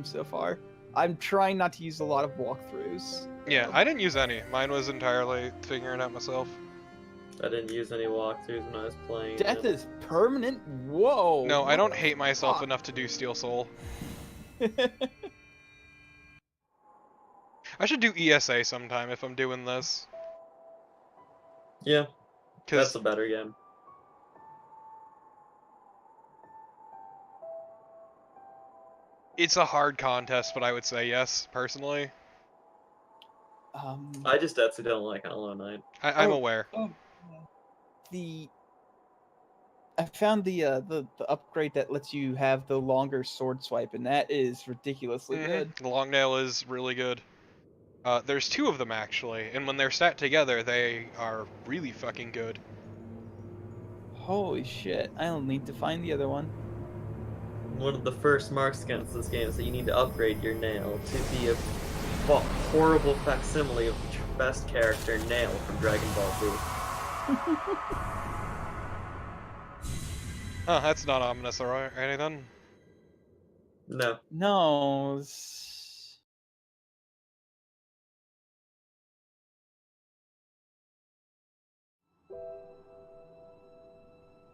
so far. I'm trying not to use a lot of walkthroughs. Yeah, I didn't use any. Mine was entirely figuring it out myself. I didn't use any walkthroughs when I was playing Death it. is permanent? Whoa! No, I what don't the hate myself fuck? enough to do Steel Soul. I should do ESA sometime if I'm doing this. Yeah, that's Because a better game. it's a hard contest, but I would say yes, personally. I just actually don't like Hollow Knight. I'm aware. I found the upgrade that lets you have the longer sword swipe, and that is ridiculously good. The long nail is really good. There's two of them actually, and when they're sat together, they are really fucking good. Holy shit! I'll need to find the other one. One of the first marks against this game is that you need to upgrade your nail to be a horrible facsimile of the best character, Nail, from Dragon Ball Z. Huh, that's not ominous or anything. No. No.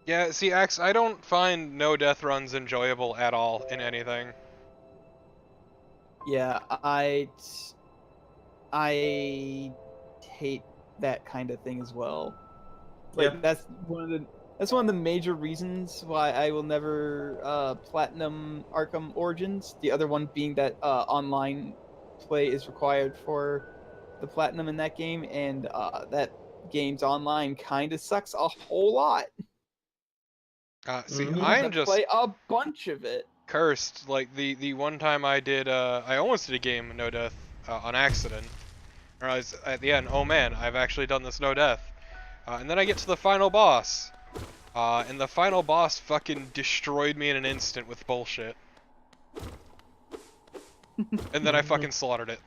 Yeah, see, Axe, I don't find no death runs enjoyable at all in anything. Yeah, I hate that kind of thing as well. Like Yeah. that's one of the major reasons why I will never platinum Arkham Origins. The other one being that online play is required for the platinum in that game, and that game's online kind of sucks a whole lot. See, You need I'm to just play a bunch of it. cursed. Like the one time I did, I almost did a game no death on accident. I was at the end, oh man, I've actually done this no death. And then I get to the final boss. And the final boss fucking destroyed me in an instant with bullshit. And then I fucking slaughtered it.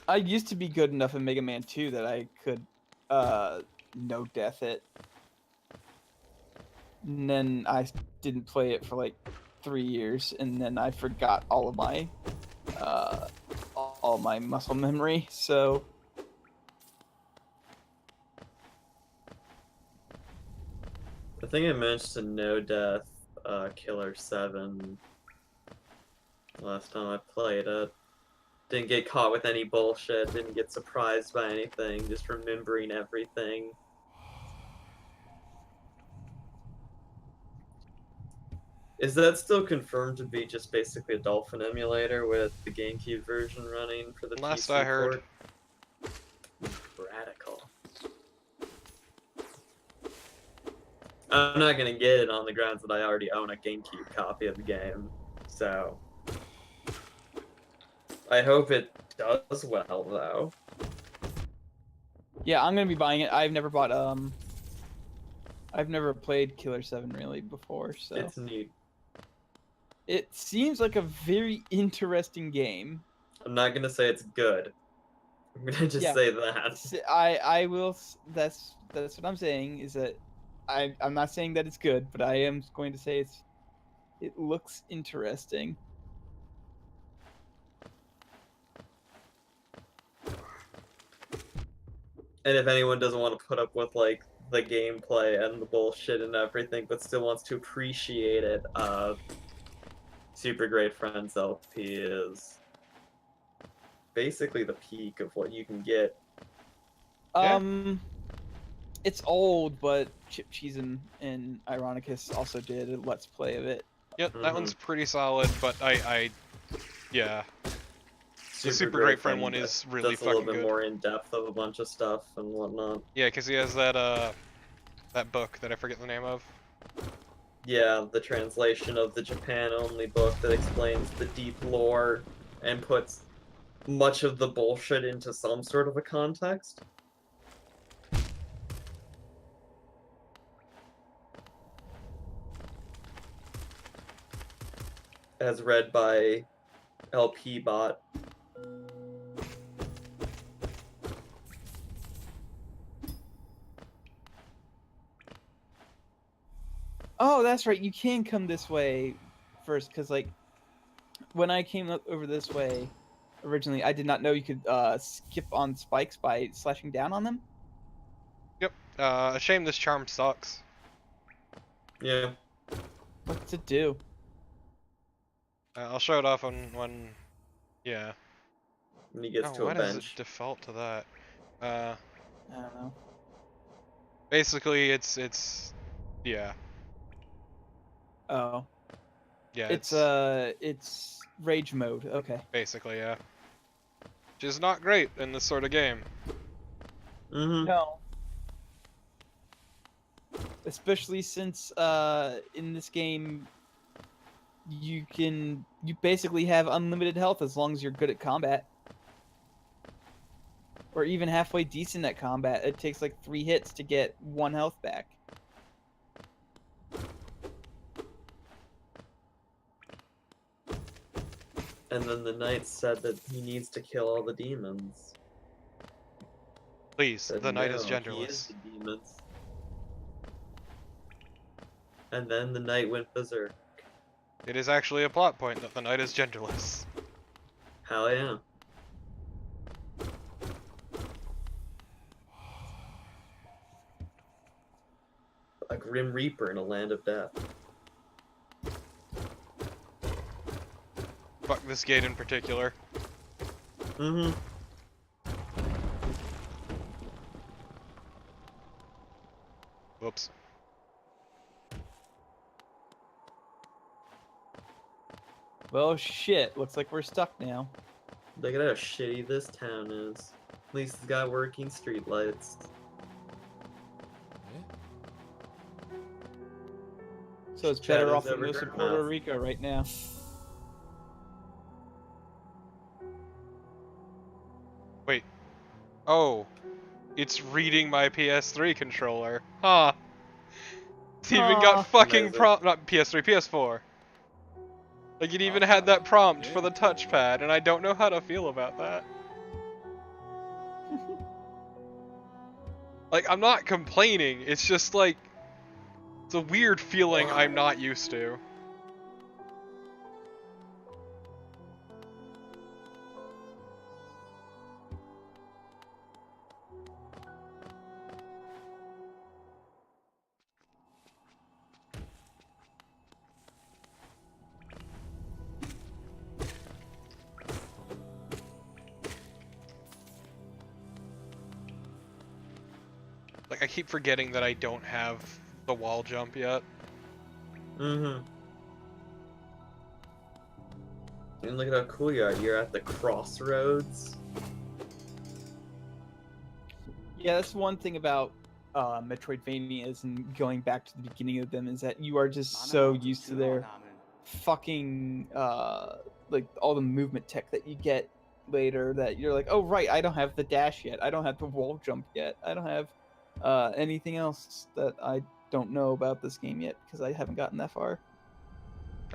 I used to be good enough in Mega Man 2 that I could no death it. And then I didn't play it for like 3 years, and then I forgot all my muscle memory. So I think I managed to no death Killer 7 last time I played it. Didn't get caught with any bullshit, didn't get surprised by anything, just remembering everything. Is that still confirmed to be just basically a Dolphin emulator with the GameCube version running for the Last PC I heard. port? Radical. I'm not gonna get it on the grounds that I already own a GameCube copy of the game, so I hope it does well though. yeah, I'm gonna be buying it. I've never played Killer 7 really before, so It's neat. it seems like a very interesting game. I'm not gonna say it's good. I'm gonna just say that. I will. That's what I'm saying. Is that I'm not saying that it's good, but I am going to say it looks interesting. And if anyone doesn't want to put up with like the gameplay and the bullshit and everything, but still wants to appreciate it, Super Great Friends LP is basically the peak of what you can get. It's old, but Chip Cheese and Ironicus also did a Let's Play of it. Yep, that one's pretty solid, but yeah. The Super Great Friend one is really fucking good. Does a little bit more in depth of a bunch of stuff and whatnot. Yeah, because he has that book that I forget the name of. Yeah, the translation of the Japan-only book that explains the deep lore and puts much of the bullshit into some sort of a context. As read by LP Bot. Oh, that's right. You can come this way first, because like when I came over this way originally, I did not know you could skip on spikes by slashing down on them. Yep. A shame this charm sucks. Yeah, What's it do? I'll show it off when yeah. when he gets Oh, to a why does it bench. default to that? I don't know. Basically, it's yeah, Oh, yeah, it's rage mode. Okay. basically yeah. Which is not great in this sort of game. Mm-hmm. No. Especially since in this game you basically have unlimited health as long as you're good at combat. Or even halfway decent at combat. It takes like 3 hits to get 1 health back. And then the knight said that he needs to kill all the demons. Please, Said the knight is no, he is genderless. the demons. And then the knight went berserk. It is actually a plot point that the knight is genderless. Hell yeah. A grim reaper in a land of death. Fuck this gate in particular. Mm-hmm. Whoops. Well, shit. Looks like we're stuck now. Look at how shitty this town is. At least it's got working streetlights. So it's better Chad, off has than ever most of heard Puerto math? Rico right now. Wait. Oh. It's reading my PS3 controller. Huh. It's even got Huh. fucking Amazing. prompt. Not PS3, PS4. Like, it even had that prompt for the touchpad, and I don't know how to feel about that. Like, I'm not complaining, it's just like, it's a weird feeling I'm not used to. Like, I keep forgetting that I don't have the wall jump yet. Mm-hmm. And look at how cool you are. You're at the crossroads. Yeah, that's one thing about Metroidvanias and going back to the beginning of them is that you are just so used to their fucking like all the movement tech that you get later that you're like, oh right, I don't have the dash yet, I don't have the wall jump yet, I don't have anything else that I don't know about this game yet because I haven't gotten that far.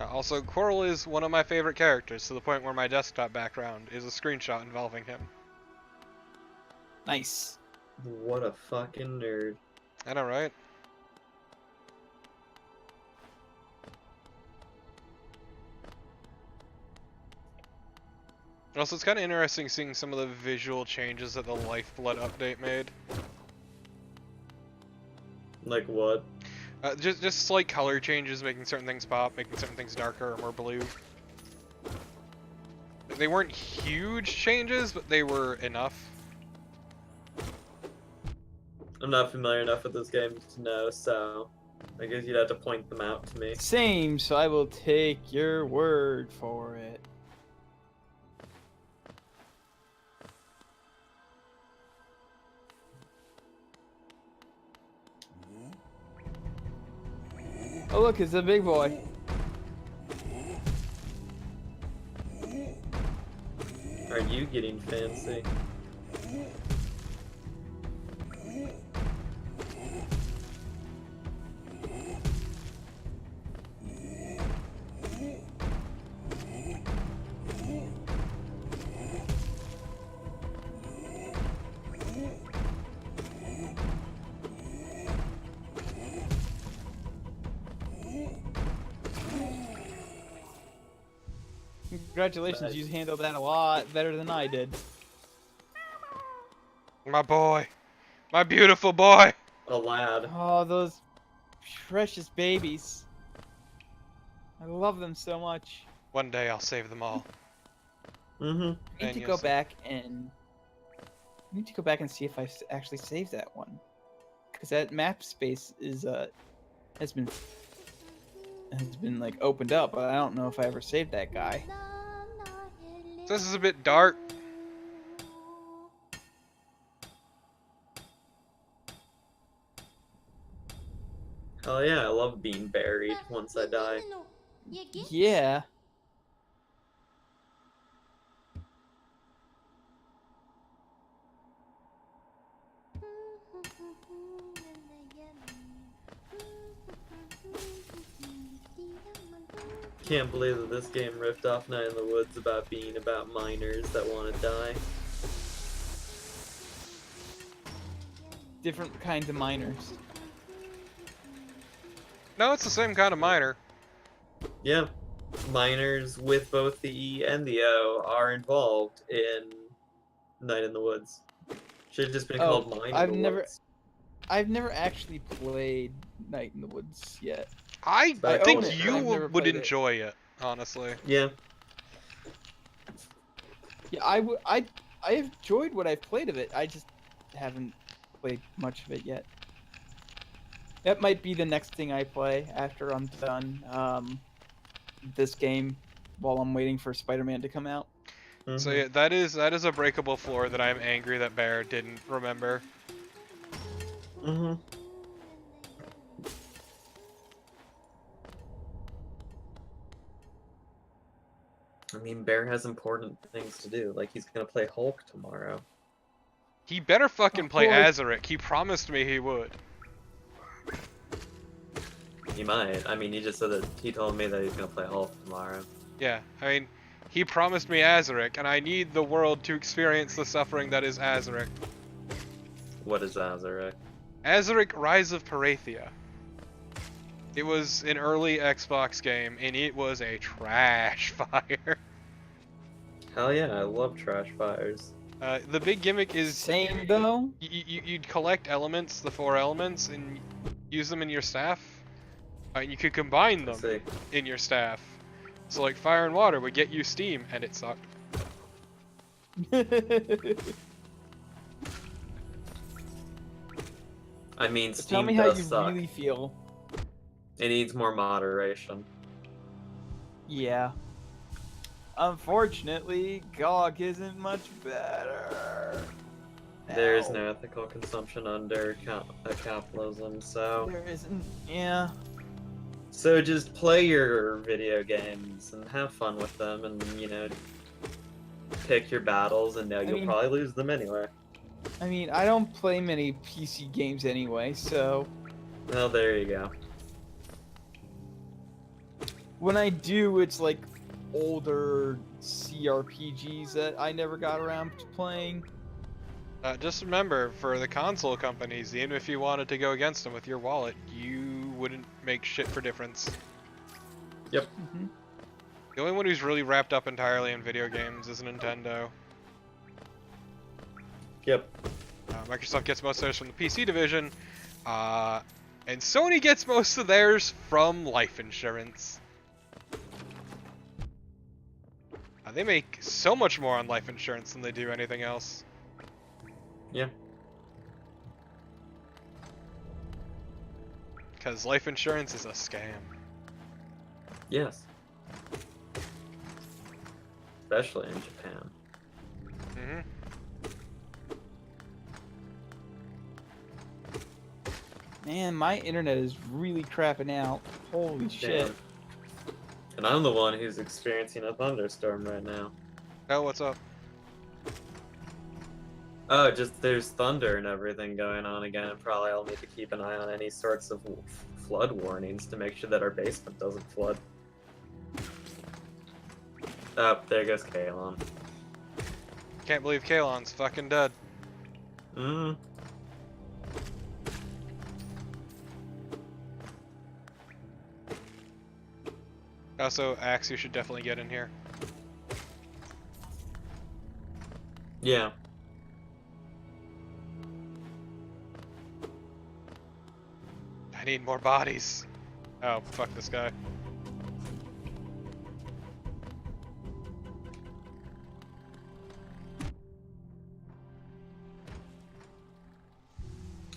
Also, Coral is one of my favorite characters, to the point where my desktop background is a screenshot involving him. Nice. What a fucking nerd. I know, right? Also, it's kind of interesting seeing some of the visual changes that the Lifeblood update made. Like what? Just slight color changes, making certain things pop, making certain things darker or more blue. They weren't huge changes, but they were enough. I'm not familiar enough with this game to know, so I guess you'd have to point them out to me. Same, so I will take your word for it. Oh look, it's a big boy. Are you getting fancy? Congratulations, Nice. you handled that a lot better than I did. My boy. My beautiful boy. A lad. Oh, those precious babies. I love them so much. One day I'll save them all. Mm-hmm. I need And to you'll go see. back and see if I actually saved that one, because that map space is has been like opened up, but I don't know if I ever saved that guy. So this is a bit dark. Hell yeah, I love being buried once I die. Yeah. Can't believe that this game ripped off Night in the Woods about being about miners that want to die. Different kinds of miners. No, it's the same kind of miner. Yeah, miners with both the E and the O are involved in Night in the Woods. Should have just been Oh, called Mine in I've the never Woods. I've never actually played Night in the Woods yet. I I think own it, you but I've never would played it. enjoy it, honestly. Yeah, Yeah, I have enjoyed what I've played of it. I just haven't played much of it yet. That might be the next thing I play after I'm done this game, while I'm waiting for Spider-Man to come out. So mhm. yeah, that is a breakable floor that I'm angry that Bear didn't remember. Mhm. I mean, Bear has important things to do. Like, he's gonna play Hulk tomorrow. He better fucking Oh, play boy. Azaric. He promised me he would. He might. I mean, he just said that he told me that he's gonna play Hulk tomorrow. Yeah, I mean, he promised me Azaric, and I need the world to experience the suffering that is Azaric. What is Azaric? Azaric Rise of Parathia. It was an early Xbox game, and it was a trash fire. Hell yeah, I love trash fires. The big gimmick is Same though. you'd collect elements, the 4 elements, and use them in your staff. And you could combine them See. in your staff. So like fire and water would get you steam, and it sucked. I mean, Tell Steam me how does you suck. really feel. It needs more moderation. Yeah. Unfortunately, GOG isn't much better. There is now. no ethical consumption under capitalism, so... There isn't. Yeah. So just play your video games and have fun with them and, you know, pick your battles and know you'll mean- probably lose them anyway. I mean, I don't play many PC games anyway, so Well, there you go. when I do, it's like older CRPGs that I never got around to playing. Just remember, for the console companies, even if you wanted to go against them with your wallet, you wouldn't make shit for difference. Yep. Mm-hmm. The only one who's really wrapped up entirely in video games is Nintendo. Yep. Microsoft gets most of theirs from the PC division, and Sony gets most of theirs from life insurance. They make so much more on life insurance than they do anything else. Yeah. Because life insurance is a scam. Yes. Especially in Japan. Hmm. Man, my internet is really crapping out. Holy shit. Damn. And I'm the one who's experiencing a thunderstorm right now. Oh, what's up? Oh, just there's thunder and everything going on again, and probably I'll need to keep an eye on any sorts of flood warnings to make sure that our basement doesn't flood. Oh, there goes Kalon. Can't believe Kalon's fucking dead. Mm. Also, Axe, you should definitely get in here. Yeah. I need more bodies. Oh, fuck this guy.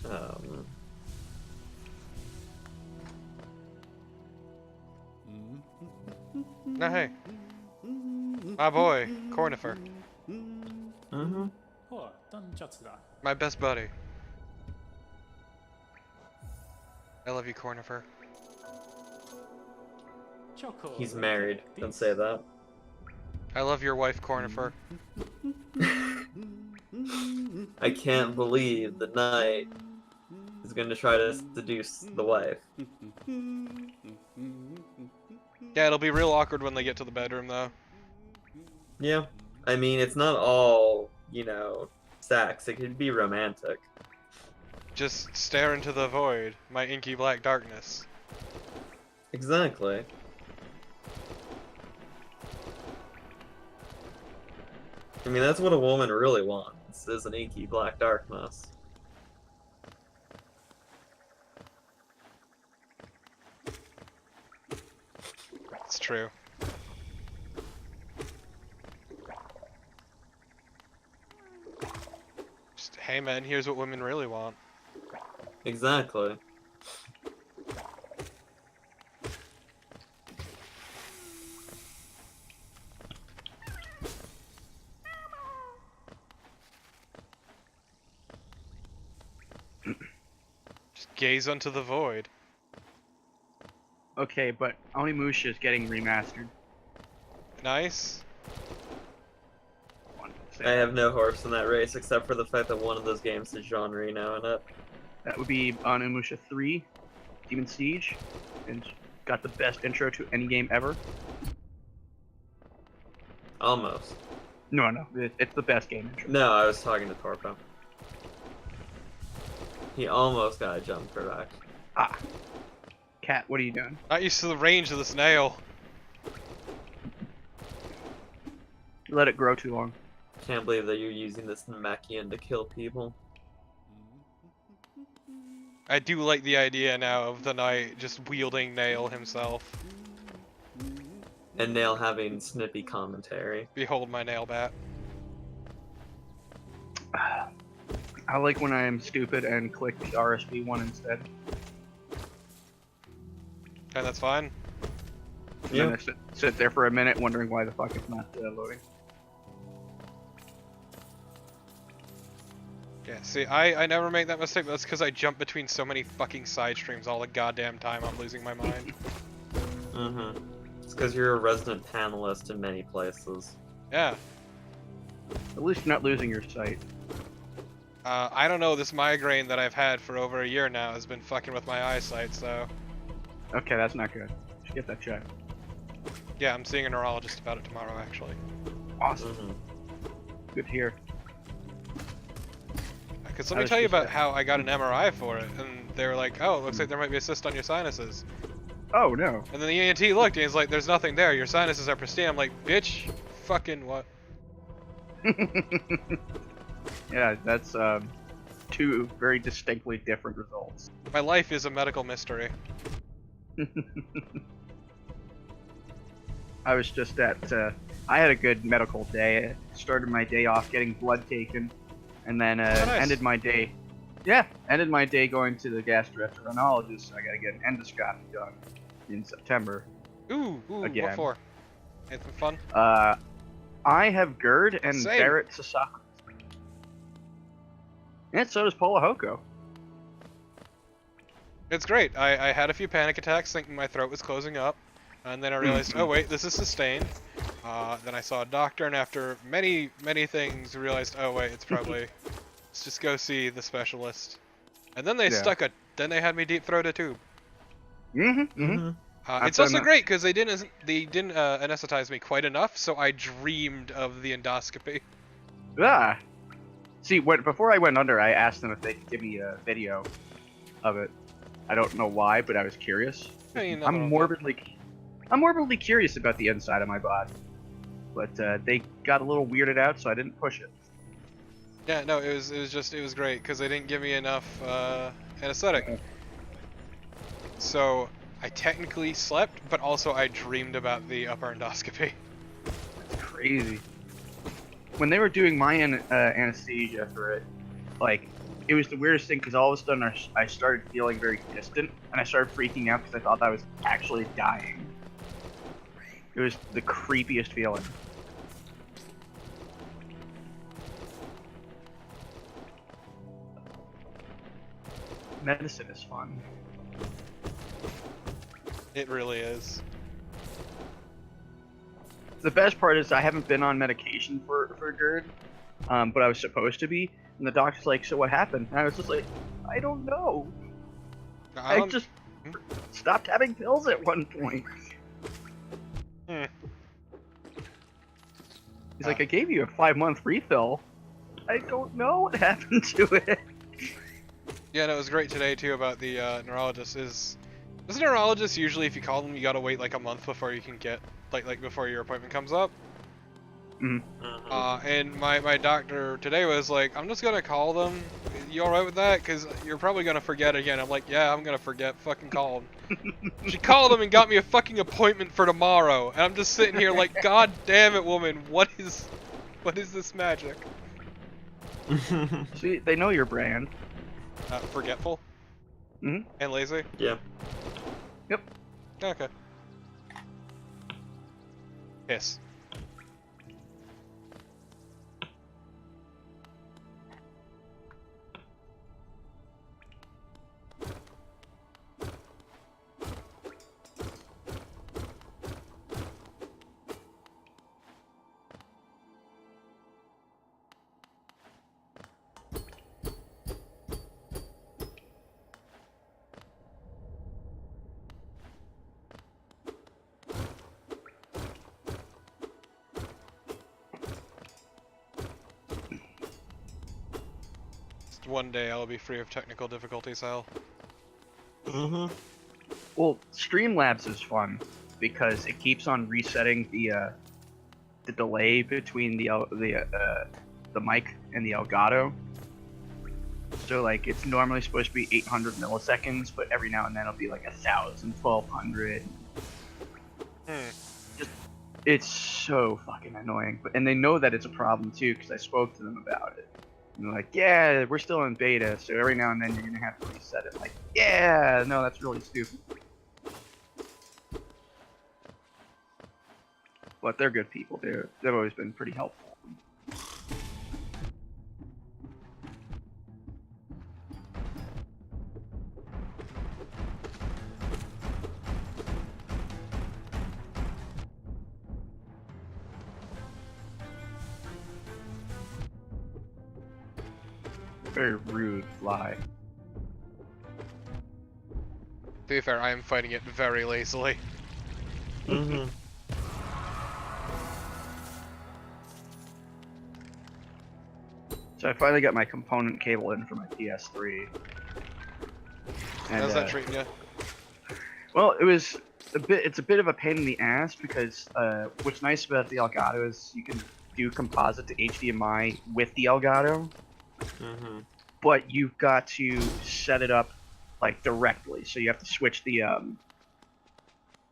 Um, No, hey. My boy, Cornifer. mm-hmm. 哦，当叫次郎。My best buddy. I love you, Cornifer. He's married. Don't say that. I love your wife, Cornifer. I can't believe the knight is going to try to seduce the wife. Yeah, it'll be real awkward when they get to the bedroom, though. Yeah. I mean, it's not all, sex. It could be romantic. Just stare into the void, my inky black darkness. Exactly. I mean, that's what a woman really wants, is an inky black darkness. It's true. Just, hey man, here's what women really want. Exactly. Just gaze unto the void. Okay, but Onimusha is getting remastered. Nice. I have no horse in that race except for the fact that one of those games is Jean Reno in it. That would be Onimusha 3, Demon Siege, and got the best intro to any game ever. Almost. No, it's the best game intro. No, I was talking to Torpo. He almost got a jump correct. Ah. Cat, what are you doing? Not used to the range of this nail. You let it grow too long. Can't believe that you're using this Namekian to kill people. I do like the idea now of the knight just wielding Nail himself. And Nail having snippy commentary. Behold my nail bat. I like when I am stupid and click RSB1 instead. And that's fine. And then I sit there for a minute wondering why the fuck it's not loading. Yeah, see, I never make that mistake, but that's because I jump between so many fucking side streams all the goddamn time. I'm losing my mind. Mm-hmm. It's because you're a resident panelist in many places. Yeah. At least you're not losing your sight. I don't know, this migraine that I've had for over a year now has been fucking with my eyesight, so... Okay, that's not good. Should get that checked. Yeah, I'm seeing a neurologist about it tomorrow, actually. Awesome. Mm-hmm. Good to hear. Because let me tell you about how I got an MRI for it, and they were like, oh, it looks like there might be a cyst on your sinuses. Oh, no. And then the ENT looked, and he's like, there's nothing there, your sinuses are pristine. I'm like, bitch, fucking what? Yeah, that's two very distinctly different results. My life is a medical mystery. I was just at, I had a good medical day. I started my day off getting blood taken, and then Oh, nice. ended my day going to the gastroenterologist. I gotta get an endoscopy done in September. Ooh, Again. what for? Anything fun? I have GERD and Same. Barrett's esophagus. And so does Polahoko. It's great. I had a few panic attacks thinking my throat was closing up, and then I realized, oh wait, this is sustained. Then I saw a doctor, and after many things, realized, oh wait, it's probably, let's just go see the specialist. And then they then they had me deep throat a tube. It's also great because they didn't anesthetize me quite enough, so I dreamed of the endoscopy. Ah. See, before I went under, I asked them if they could give me a video of it. I don't know why, but I was curious. I mean, I'm morbidly curious about the inside of my body. But they got a little weirded out, so I didn't push it. Yeah, no, it was great because they didn't give me enough anesthetic. So I technically slept, but also I dreamed about the upper endoscopy. It's crazy. When they were doing my anesthesia for it, like, it was the weirdest thing because all of a sudden I started feeling very distant, and I started freaking out because I thought I was actually dying. It was the creepiest feeling. Medicine is fun. It really is. The best part is I haven't been on medication for GERD, but I was supposed to be, and the doctor's like, "So what happened?" And I was just like, "I don't know. I I don't. just stopped having pills at one point." Hmm. He's like, "I gave you a 5-month refill. I don't know what happened to it." Yeah, no, it was great today too about the neurologist. Is a neurologist usually if you call them you gotta wait like a month before you can get like before your appointment comes up. And my doctor today was like, I'm just gonna call them. You alright with that? Cause you're probably gonna forget again. I'm like, yeah, I'm gonna forget. Fucking call them. She called them and got me a fucking appointment for tomorrow, and I'm just sitting here like, God damn it, woman, what is this magic? See, they know your brand. Forgetful. Mhm. And lazy. Yeah. Yep. Okay. Piss. One day I'll be free of technical difficulties, Hal. Well, Streamlabs is fun because it keeps on resetting the delay between the mic and the Elgato. So like it's normally supposed to be 800 milliseconds, but every now and then it'll be like 1,000, 1,200. Just it's so fucking annoying. And they know that it's a problem too because I spoke to them about it. And they're like, yeah, we're still in beta, so every now and then you're gonna have to reset it. Like, yeah, no, that's really stupid. But they're good people. They've always been pretty helpful. Very rude fly. To be fair, I am fighting it very lazily. So I finally got my component cable in for my PS3. And, How's that treating you? well, it's a bit of a pain in the ass because what's nice about the Elgato is you can do composite to HDMI with the Elgato, but you've got to set it up like directly. So you have to switch the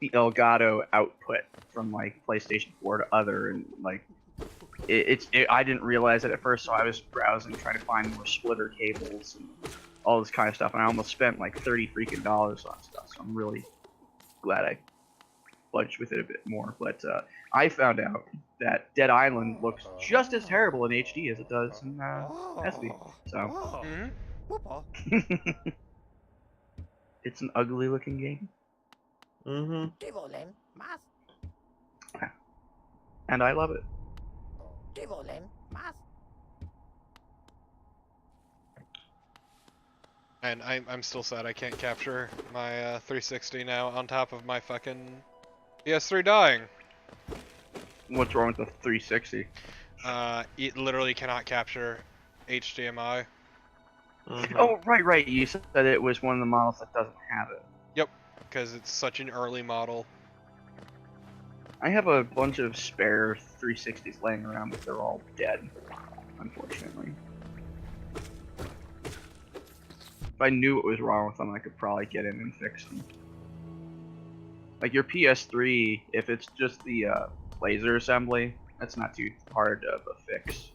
Elgato output from like PlayStation 4 to other, and like I didn't realize it at first, so I was browsing trying to find more splitter cables and all this kind of stuff, and I almost spent like $30 freaking on stuff. So I'm really glad I budged with it a bit more. But I found out that Dead Island looks just as terrible in HD as it does in SD. So it's an ugly looking game. And I love it. And I'm still sad I can't capture my 360 now on top of my fucking PS3 dying. What's wrong with the 360? It literally cannot capture HDMI. Oh, right. You said that it was one of the models that doesn't have it. Yep, because it's such an early model. I have a bunch of spare 360s laying around, but they're all dead, unfortunately. if I knew what was wrong with them, I could probably get in and fix them. Like your PS3, if it's just the laser assembly, that's not too hard of a fix.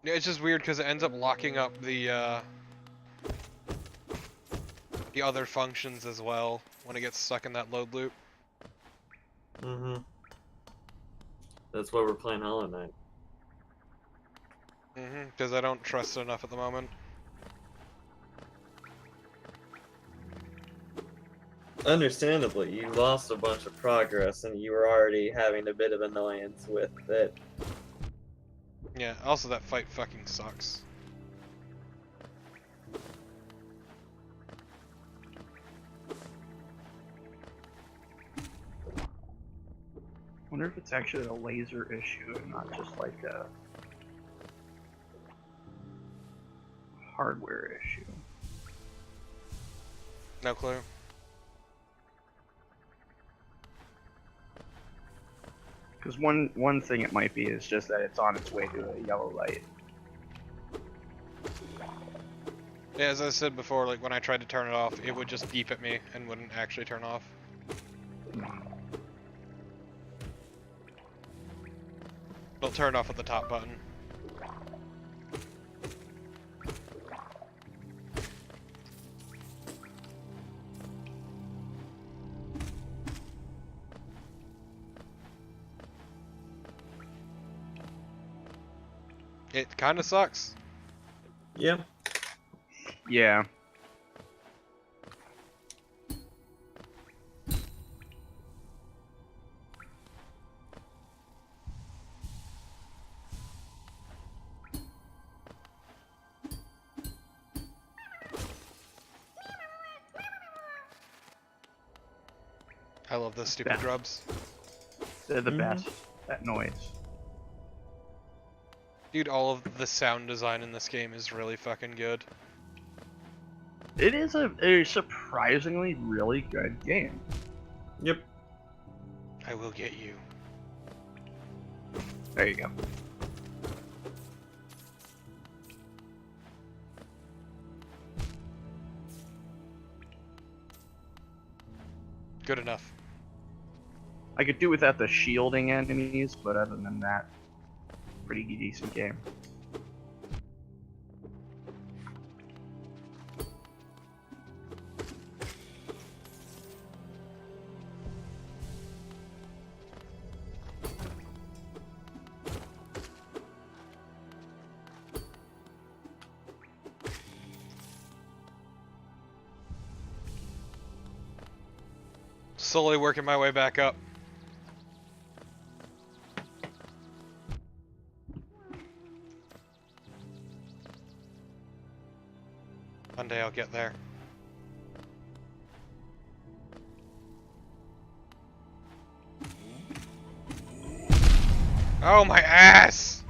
Yeah, it's just weird because it ends up locking up the other functions as well when it gets stuck in that load loop. Mm-hmm. That's why we're playing Hollow Knight. Because I don't trust it enough at the moment. Understandably, you lost a bunch of progress and you were already having a bit of annoyance with it. Yeah, also that fight fucking sucks. Wonder if it's actually a laser issue and not just like a hardware issue. No clue. Because one thing it might be is just that it's on its way to a yellow light. Yeah, as I said before, like when I tried to turn it off, it would just beep at me and wouldn't actually turn off. It'll turn off with the top button. It kind of sucks. Yeah. Yeah. I love those stupid grubs. They're the best. That noise. Dude, all of the sound design in this game is really fucking good. It is a surprisingly really good game. Yep. I will get you. There you go. Good enough. I could do without the shielding enemies, but other than that, pretty decent game. Slowly working my way back up. One day I'll get there. Oh my ass!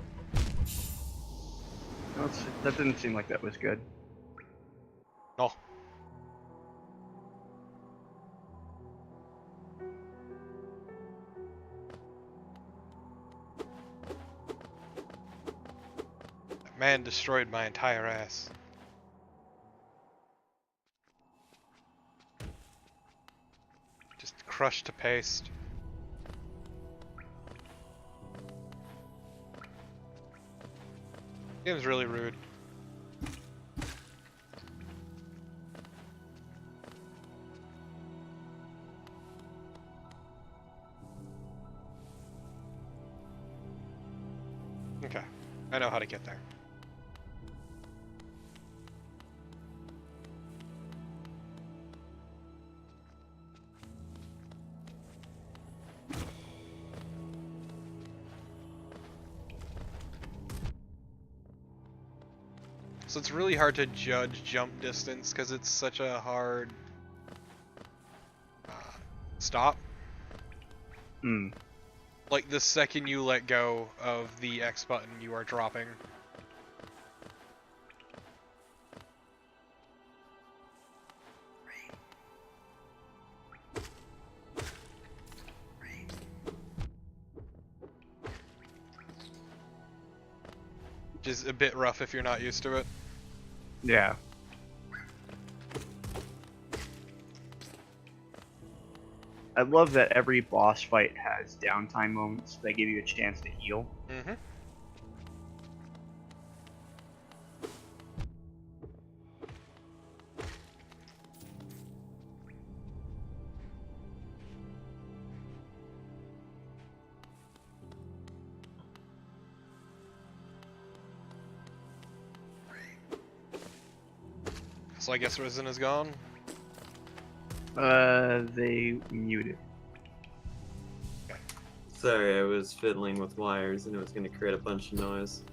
That didn't seem like that was good. No. That man destroyed my entire ass. Just crushed to paste. Game's really rude. Okay, I know how to get there. So it's really hard to judge jump distance because it's such a hard stop. Hmm. Like the second you let go of the X button, you are dropping. Which is a bit rough if you're not used to it. Yeah. I love that every boss fight has downtime moments that give you a chance to heal. Mm-hmm. So I guess Risen is gone. They muted. Sorry, I was fiddling with wires and it was gonna create a bunch of noise.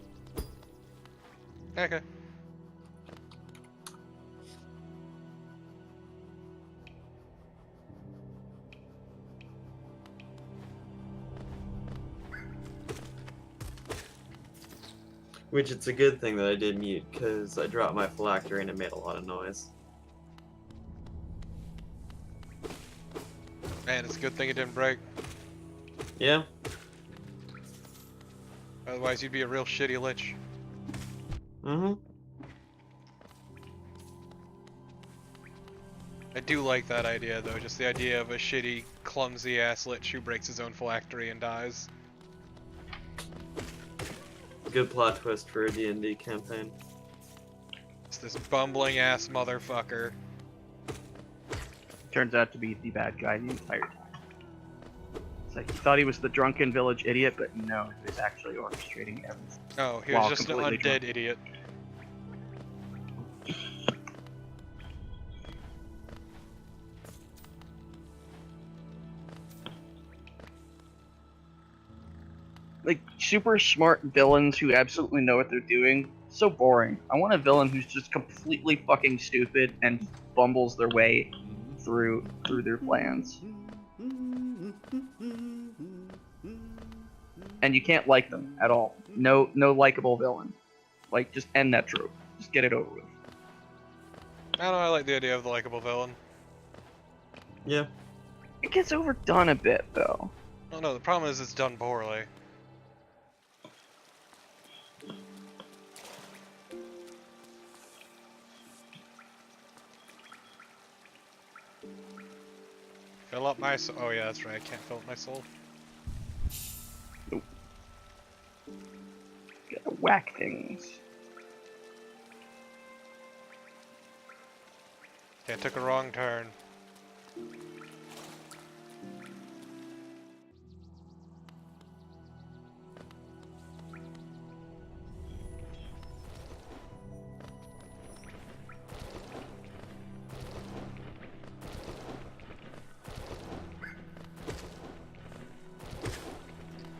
Okay. Which it's a good thing that I did mute, because I dropped my phylactery and it made a lot of noise. Man, it's a good thing it didn't break. Yeah? Otherwise, you'd be a real shitty lich. Mm-hmm. I do like that idea, though. Just the idea of a shitty, clumsy-ass lich who breaks his own phylactery and dies. Good plot twist for a D&D campaign. It's this bumbling-ass motherfucker. Turns out to be the bad guy the entire time. It's like he thought he was the drunken village idiot, but no, he was actually orchestrating everything. Oh, he Wow, was just an completely undead drunk. idiot. Like, super smart villains who absolutely know what they're doing. So boring. I want a villain who's just completely fucking stupid and bumbles their way through their plans. And you can't like them at all. No likable villain. Like, just end that trope. Just get it over with. I don't know, I like the idea of the likable villain. Yeah. It gets overdone a bit, though. Oh no, the problem is it's done poorly. Fill up my soul. Oh yeah, that's right, I can't fill up my soul. Gotta whack things. Okay, I took a wrong turn.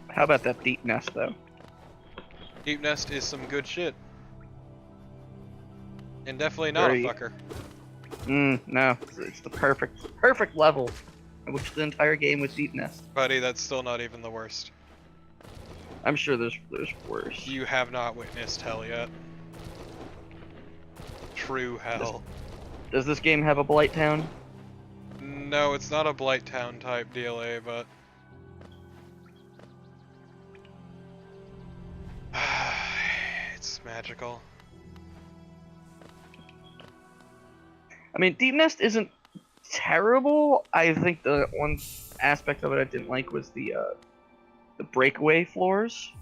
How about that deep nest, though? Deep Nest is some good shit. And definitely not Very- a fucker. No. It's the perfect level. I wish the entire game was deep nest. Buddy, that's still not even the worst. I'm sure there's worse. You have not witnessed hell yet. True hell. Does this game have a blight town? No, it's not a Blight Town type DLA, but... it's magical. I mean, deep nest isn't terrible. I think the one aspect of it I didn't like was the breakaway floors.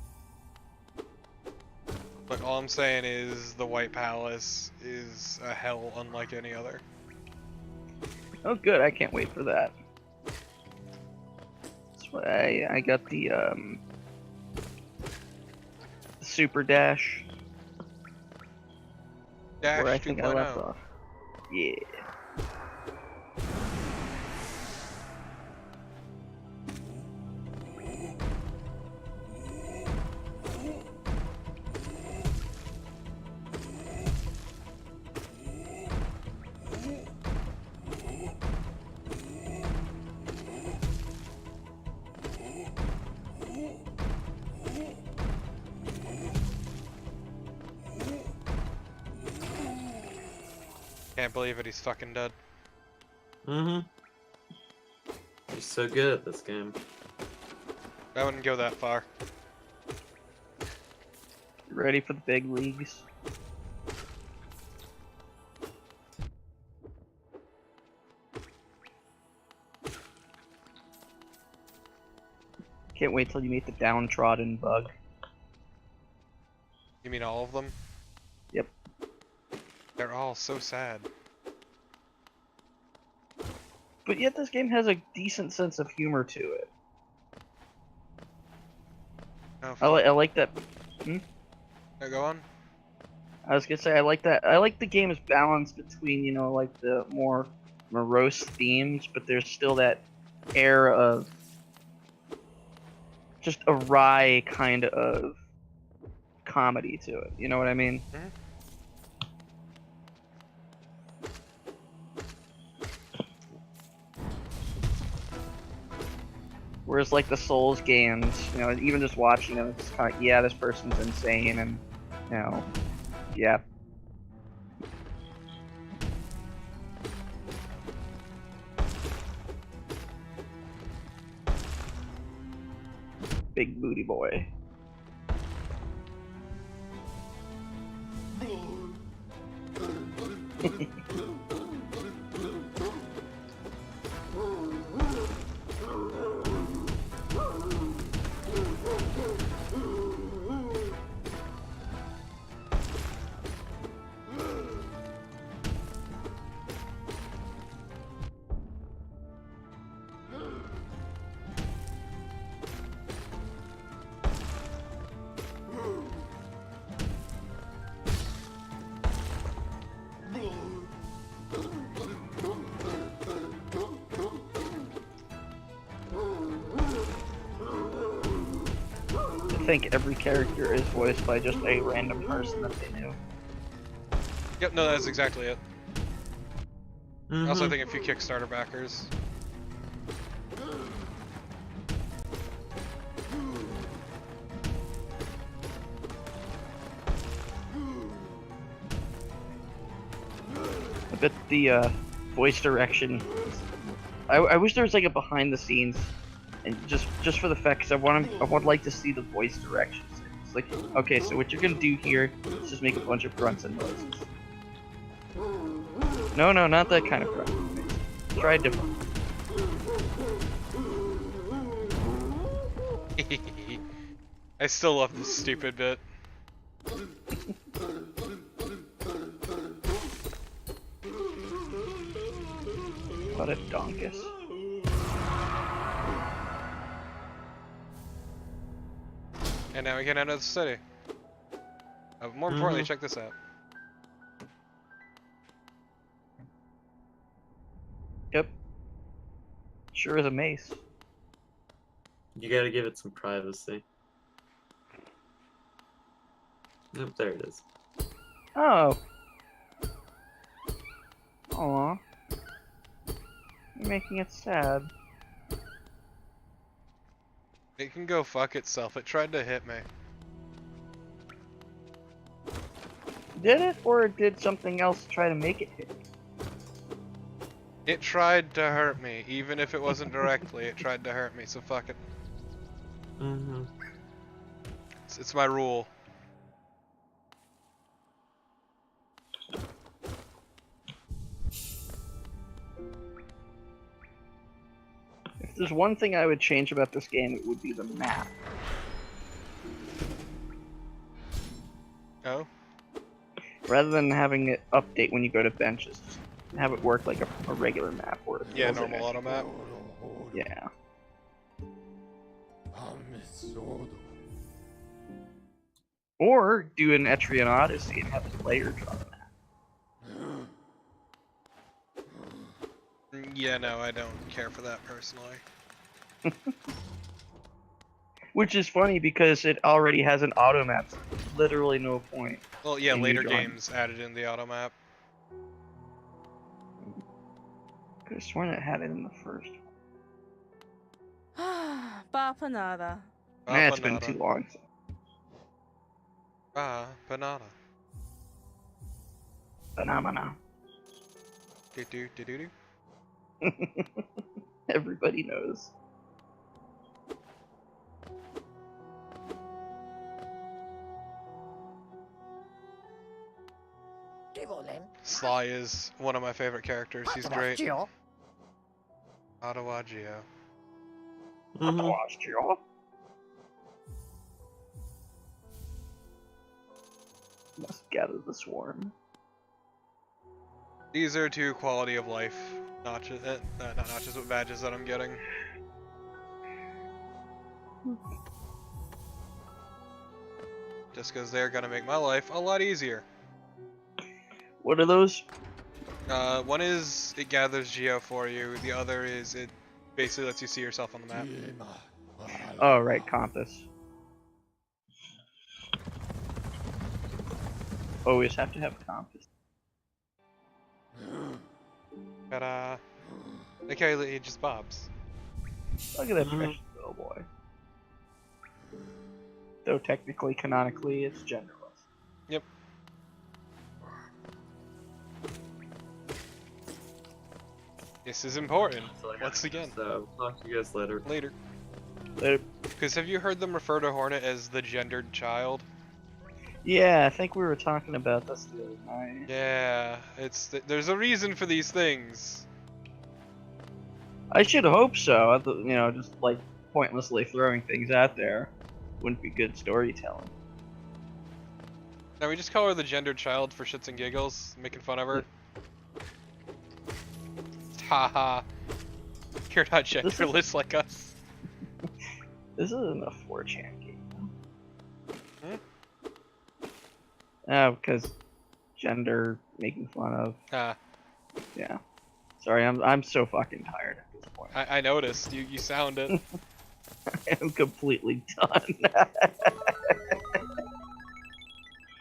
But all I'm saying is the White Palace is a hell unlike any other. Oh, good. I can't wait for that. That's why I got the super dash Dash where I think I left 2.0. off. Yeah. Can't believe it, he's fucking dead. Mm-hmm. You're so good at this game. I wouldn't go that far. Ready for the big leagues? can't wait till you meet the downtrodden bug. You mean all of them? Yep. They're all so sad. But yet this game has a decent sense of humor to it. Oh, I like that. Yeah, go on. I was gonna say I like that. I like the game's balance between, you know, like the more morose themes, but there's still that air of just a wry kind of comedy to it. You know what I mean? Mhm. Whereas like the Souls games, you know, even just watching them, it's kind of, yeah, this person's insane, and you know, yeah. Big booty boy. I think every character is voiced by just a random person that they knew. Yep, no, that's exactly it. I also Mhm. think a few Kickstarter backers. I bet the voice direction. I wish there was like a behind the scenes, and just for the fact, because I would like to see the voice directions. It's like, okay, so what you're gonna do here is just make a bunch of grunts and noises. No, not that kind of grunt. Try different. I still love this stupid bit. What a donkus. And now we can enter the city. More importantly, Mhm. check this out. Yep. Sure is a mace. You gotta give it some privacy. Yep, there it is. Oh. Aw. You're making it sad. It can go fuck itself. It tried to hit me. Did it, or did something else try to make it hit? It tried to hurt me, even if it wasn't directly. It tried to hurt me, so fuck it. Mhm. It's my rule. If there's one thing I would change about this game, it would be the map. Oh? Rather than having it update when you go to benches, just have it work like a regular map where it Yeah, fills normal in. auto map. Yeah. Or do an Etrian Odyssey and have the player draw the map. Yeah, no, I don't care for that personally. Which is funny because it already has an auto map. So there's literally no point. Well, yeah, in you later drawing. games added in the auto map. Could have sworn it had it in the first. Bapanada. Nah, it's been too long. So. Banana. Phenomena. Do do do do do. Everybody knows. Sly is one of my favorite characters. He's great. Ottawa Geo. Mhm. Watch you. Must gather the swarm. These are 2 quality of life notches, not notches, but badges that I'm getting. Just because they're gonna make my life a lot easier. What are those? One is it gathers geo for you. The other is it basically lets you see yourself on the map. Oh, right, compass. Always have to have compass. But they carry the just bobs. Look at that precious little boy. Though technically, canonically, it's genderless. Yep. This is important. Once again. So, talk to you guys later. Later. Later. Because have you heard them refer to Hornet as the gendered child? Yeah, I think we were talking about this the other night. Yeah, there's a reason for these things. I should hope so. You know, just like pointlessly throwing things out there wouldn't be good storytelling. Now we just call her the gendered child for shits and giggles, making fun of her. Haha. You're not genderless like us. This isn't a 4chan game. Hmm? Because gender making fun of. Ah, Yeah. Sorry, I'm so fucking tired at this point. I noticed. You sound it. I am completely done.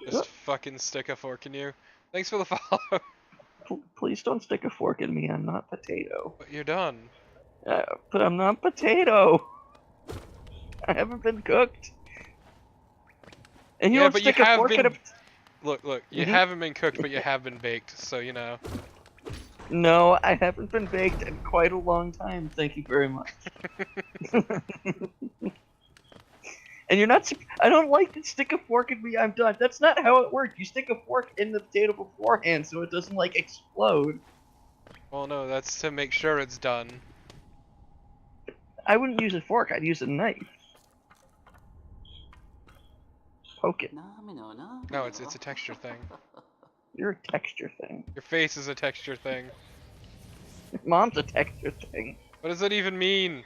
Just fucking stick a fork in you. Thanks for the follow. Please don't stick a fork in me. I'm not potato. But you're done. But I'm not potato. I haven't been cooked. And you Yeah, don't but you stick a have fork in a. been. Look. You Mhm. haven't been cooked, but you have been baked. So you know. No, I haven't been baked in quite a long time. Thank you very much. And you're not. I don't like to stick a fork in me. I'm done. That's not how it works. You stick a fork in the potato beforehand, so it doesn't like explode. Well, no, that's to make sure it's done. I wouldn't use a fork. I'd use a knife. Poke it. No, it's a texture thing. You're a texture thing. Your face is a texture thing. Mom's a texture thing. What does that even mean?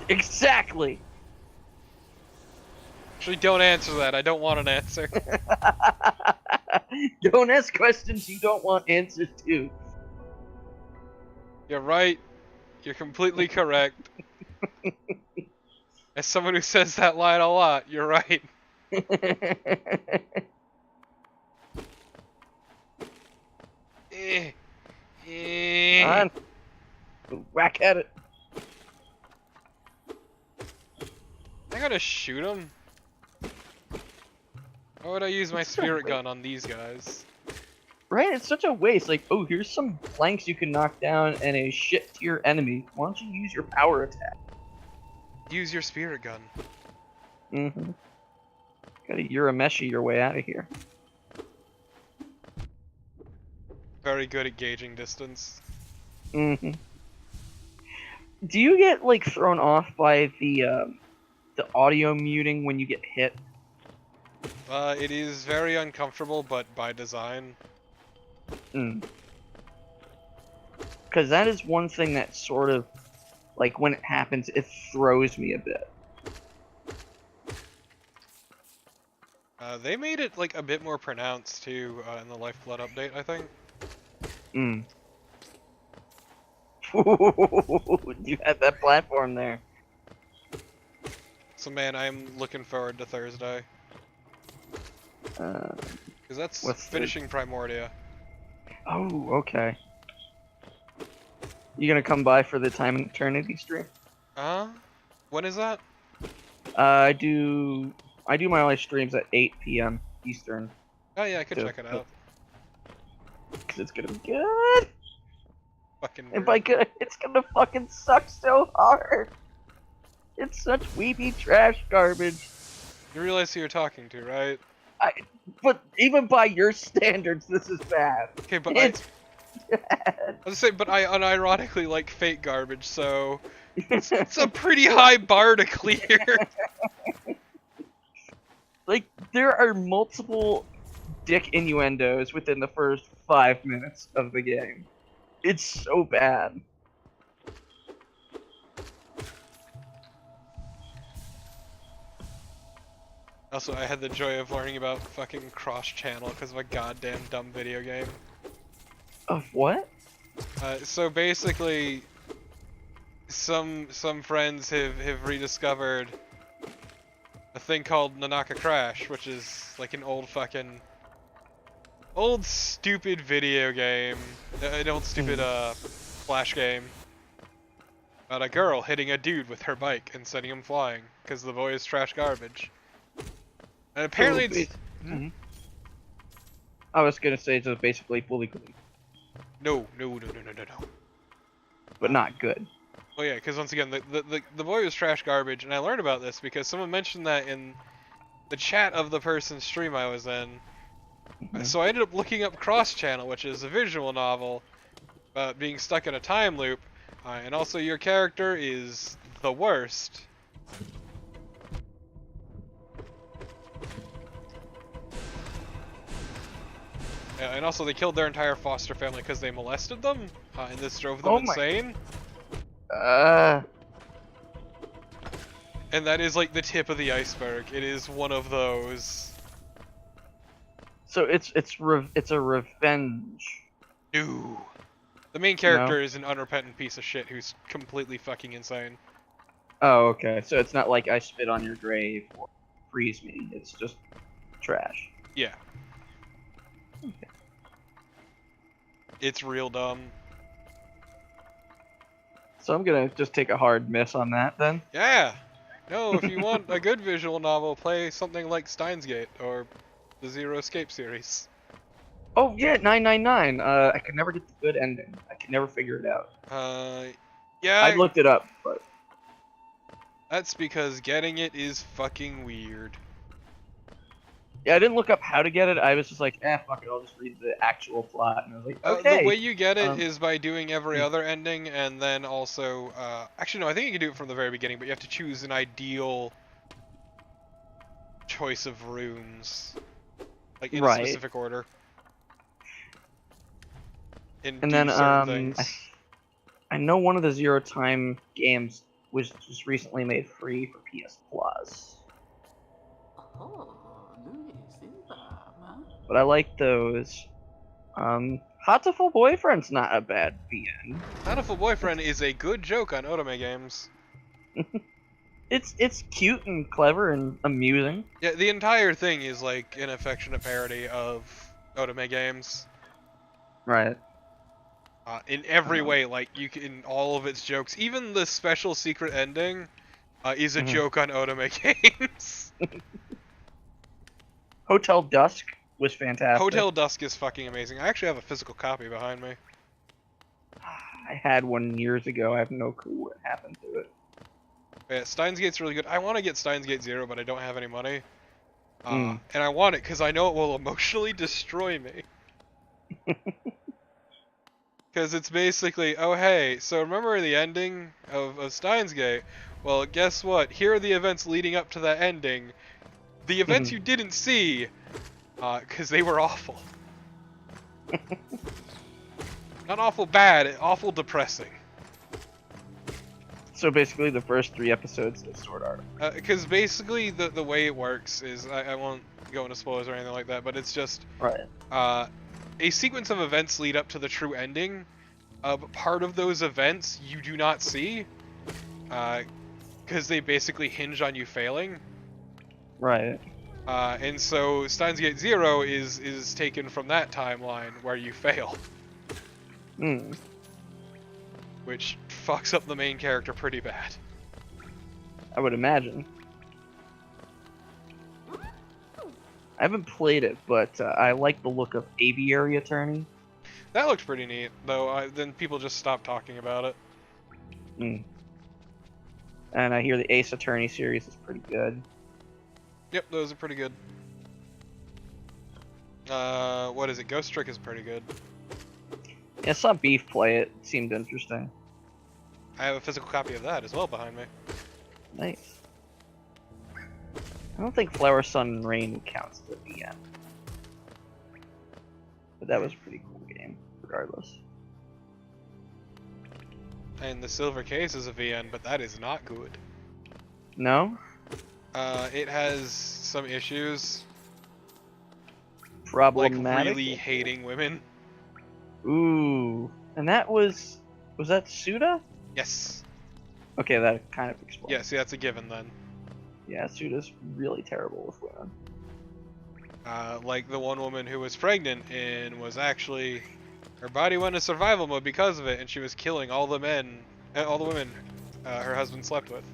Exactly. Actually, don't answer that. I don't want an answer. Don't ask questions you don't want answers to. You're right. You're completely correct. As someone who says that line a lot, you're right. On. Whack at it. I gotta shoot him. Why would I use my spirit gun on these guys? Right? It's such a waste. Like, oh, here's some planks you can knock down and a shit tier enemy. Why don't you use your power attack? Use your spirit gun. Mm-hmm. Gotta Urameshi your way out of here. Very good at gauging distance. Mm-hmm. Do you get, like, thrown off by the audio muting when you get hit? It is very uncomfortable, but by design. Because that is one thing that sort of, like, when it happens, it throws me a bit. They made it, like, a bit more pronounced, too, in the Lifeblood update, I think. You had that platform there. So, man, I'm looking forward to Thursday. Because that's what's finishing Primordia. Oh, okay. You gonna come by for the Time and Eternity stream? When is that? I do my live streams at 8 p.m. Eastern. Oh yeah, I could check it out. Cause it's gonna be good. Fucking And by good, it's gonna fucking suck so hard. It's such weeby trash garbage. You realize who you're talking to, right? But even by your standards, this is bad. Okay, but It's I was say, but I unironically like fake garbage, so it's a pretty high bar to clear. Like, there are multiple dick innuendos within the first 5 minutes of the game. It's so bad. Also, I had the joy of learning about fucking cross-channel because of a goddamn dumb video game. Of what? So basically, some friends have rediscovered a thing called Nanaka Crash, which is like an old stupid video game, an old stupid flash game about a girl hitting a dude with her bike and sending him flying because the boy is trash garbage. And apparently it's... Mhm. I was gonna say it's just basically fully clean, No. but not good. Oh yeah, because once again, the boy was trash garbage, and I learned about this because someone mentioned that in the chat of the person's stream I was in. So I ended up looking up Cross Channel, which is a visual novel about being stuck in a time loop, and also your character is the worst. And also they killed their entire foster family because they molested them, and this drove them insane. And that is like the tip of the iceberg. It is one of those. So it's a revenge. No. The main character is an unrepentant piece of shit who's completely fucking insane. Oh, okay. So it's not like I spit on your grave or freeze me. It's just trash. Yeah. Okay. It's real dumb. So I'm gonna just take a hard miss on that then. Yeah. No, if you want a good visual novel, play something like Steins Gate or the Zero Escape series. Oh yeah, 999. I could never get the good ending. I could never figure it out. Yeah. I looked it up, but that's because getting it is fucking weird. yeah, I didn't look up how to get it. I was just like, fuck it, I'll just read the actual plot. And I was like, okay. The way you get it is by doing every other ending, and then also, actually no, I think you can do it from the very beginning, but you have to choose an ideal choice of rooms, like in a specific order. And then things. I know one of the Zero Time games was just recently made free for PS Plus. But I like those. Hatoful Boyfriend's not a bad VN. Hatoful Boyfriend is a good joke on otome games. It's cute and clever and amusing. Yeah, the entire thing is like an affectionate parody of otome games. Right. In every way, like you can, all of its jokes, even the special secret ending, is a joke on otome games. Hotel Dusk was fantastic. Hotel Dusk is fucking amazing. I actually have a physical copy behind me. I had one years ago. I have no clue what happened to it. Yeah, Steins Gate's really good. I want to get Steins Gate 0, but I don't have any money. And I want it because I know it will emotionally destroy me. Because it's basically, oh hey, so remember the ending of Steins Gate? Well, guess what? Here are the events leading up to that ending. The events you didn't see, because they were awful. Not awful bad, awful depressing. So basically the first 3 episodes of Sword Art. Because basically the way it works is, I won't go into spoilers or anything like that, but it's just a sequence of events lead up to the true ending. But part of those events you do not see, because they basically hinge on you failing. Right. And so Steins Gate 0 is taken from that timeline where you fail. Which fucks up the main character pretty bad. I would imagine. I haven't played it, but I like the look of Aviary Attorney. That looked pretty neat, though. Then people just stopped talking about it. And I hear the Ace Attorney series is pretty good. Yep, those are pretty good. What is it? Ghost Trick is pretty good. Yeah, I saw Beef play it. It seemed interesting. I have a physical copy of that as well behind me. Nice. I don't think Flower, Sun, and Rain counts as a VN. But that was a pretty cool game, regardless. And the silver case is a VN, but that is not good. No? It has some issues, like Problematic? really hating women. Ooh. And that was that Suda? Yes. Okay, that kind of explains. Yeah, see, that's a given then. Yeah, Suda's really terrible with women. Like the one woman who was pregnant and was actually, her body went into survival mode because of it, and she was killing all the women her husband slept with.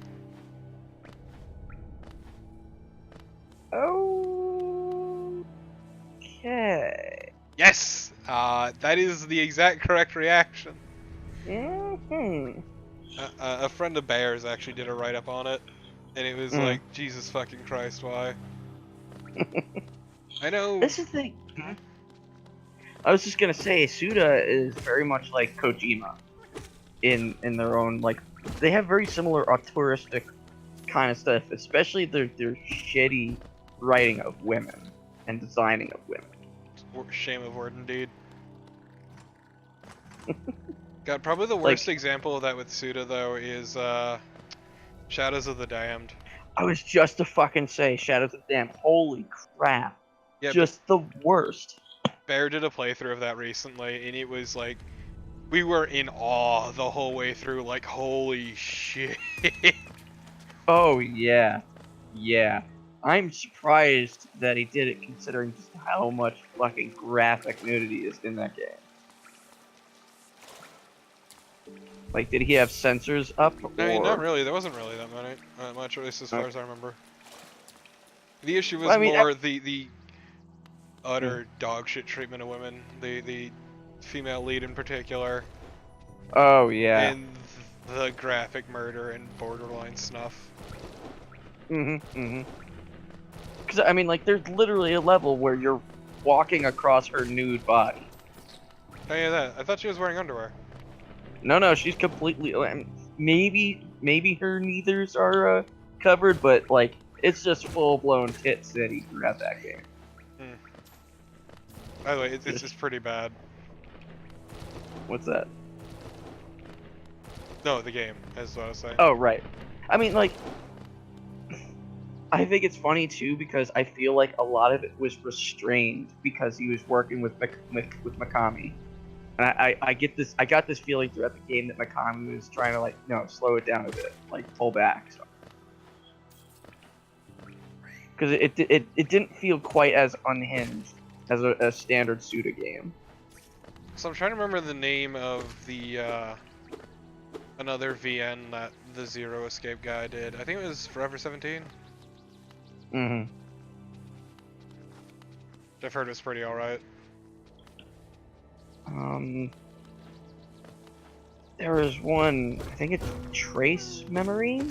Okay. Yes! That is the exact correct reaction. Mm-hmm. A friend of Bear's actually did a write-up on it, and it was like, Jesus fucking Christ, why? I know. This is the. I was just gonna say, Suda is very much like Kojima, in their own like. They have very similar auteuristic kind of stuff, especially their shitty writing of women and designing of women. Shame of word indeed. God, probably the worst Like- example of that with Suda though is Shadows of the Damned. I was just to fucking say Shadows of the Dam. Holy crap! Yeah, Just the worst. Bear did a playthrough of that recently, and it was like, we were in awe the whole way through, like, holy shit. Oh yeah, yeah. I'm surprised that he did it, considering just how much fucking graphic nudity is in that game. Like, did he have sensors up? I mean, or- not really. There wasn't really that much, or at least as far as I remember. The issue was Well, I mean, more the utter dog shit treatment of women. The female lead in particular. Oh yeah. And the graphic murder and borderline snuff. Because I mean, like, there's literally a level where you're walking across her nude body. Oh yeah, that. I thought she was wearing underwear. No, she's completely. Maybe her neithers are covered, but like, it's just full blown tit city throughout that game. By the way, it's just pretty bad. What's that? No, the game, is what I was saying. Oh right. I mean, like, I think it's funny too because I feel like a lot of it was restrained because he was working with Mikami, and I got this feeling throughout the game that Mikami was trying to, like, no, slow it down a bit, like pull back. So. Because it didn't feel quite as unhinged as a standard Suda game. So I'm trying to remember the name of the another VN that the Zero Escape guy did. I think it was Forever 17. Mm-hmm. I've heard it was pretty alright. There was one, I think it's Trace Memory,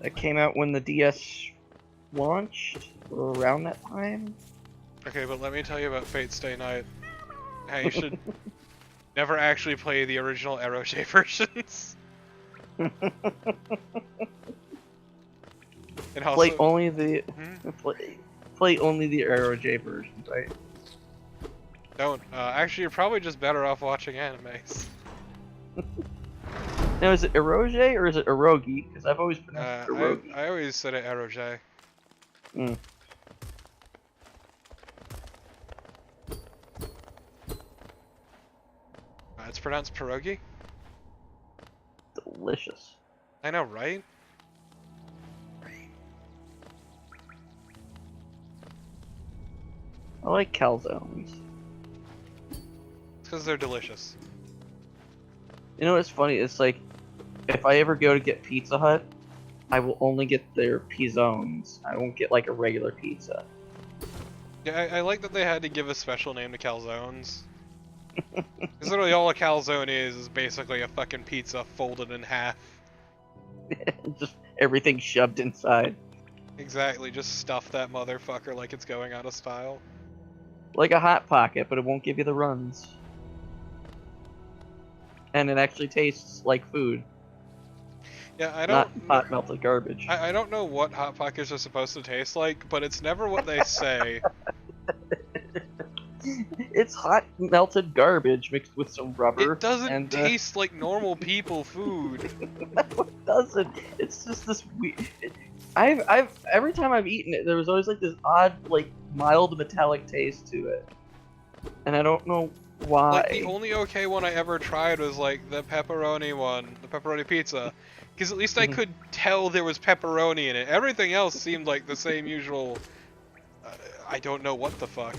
that came out when the DS launched, or around that time. Okay, but let me tell you about Fate Stay Night. How you should never actually play the original Arrow J versions. And also, Play only the Hmm? play only the Arrow J version, right? Don't. Actually, you're probably just better off watching animes. Now, is it Eroge or is it Erogi? Because I've always pronounced it Erogi. I always said it Arrow J. It's pronounced pierogi? Delicious. I know, right? I like calzones. It's because they're delicious. You know what's funny? It's like, if I ever go to get Pizza Hut, I will only get their pizzones. I won't get like a regular pizza. Yeah, I like that they had to give a special name to calzones. Because literally all a calzone is basically a fucking pizza folded in half. Just everything shoved inside. Exactly, just stuff that motherfucker like it's going out of style. Like a Hot Pocket, but it won't give you the runs. And it actually tastes like food, Yeah, I not don't. hot melted garbage. I don't know what Hot Pockets are supposed to taste like, but it's never what they say. It's hot melted garbage mixed with some rubber. It doesn't and, taste like normal people food. No, it doesn't. It's just this weird. I've every time I've eaten it, there was always like this odd, like mild metallic taste to it, and I don't know why. Like the only okay one I ever tried was like the pepperoni one, the pepperoni pizza, because at least I could tell there was pepperoni in it. Everything else seemed like the same usual. I don't know what the fuck,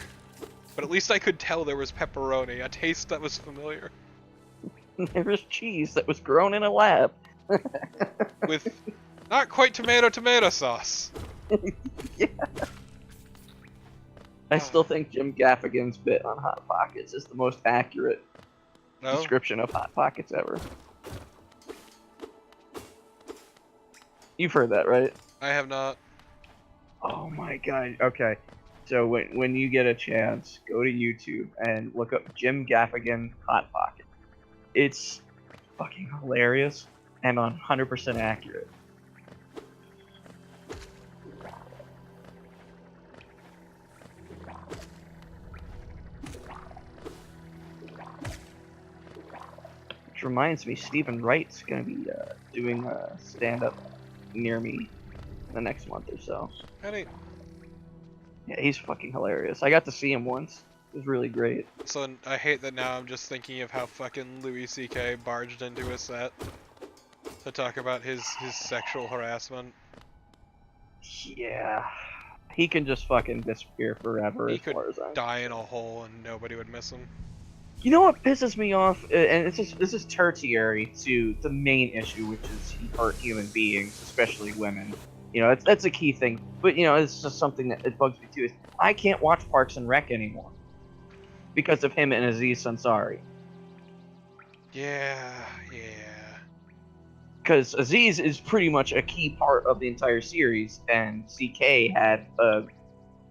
but at least I could tell there was pepperoni, a taste that was familiar. There was cheese that was grown in a lab. With not quite tomato sauce. Yeah. I still think Jim Gaffigan's bit on Hot Pockets is the most accurate description of Hot Pockets ever. You've heard that, right? I have not. Oh my god. Okay. So when you get a chance, go to YouTube and look up Jim Gaffigan Hot Pocket. It's fucking hilarious and 100% accurate. Which reminds me, Stephen Wright's gonna be doing a stand-up near me in the next month or so. Any. Yeah, he's fucking hilarious. I got to see him once. It was really great. So I hate that now I'm just thinking of how fucking Louis C.K. barged into a set to talk about his sexual harassment. Yeah. He can just fucking disappear forever He as could far as I'm die in a hole and nobody would miss him. You know what pisses me off, and this is tertiary to the main issue, which is he hurt human beings, especially women. You know, that's a key thing. But you know, it's just something that it bugs me too. Is I can't watch Parks and Rec anymore because of him and Aziz Ansari. Yeah. Because Aziz is pretty much a key part of the entire series, and CK had a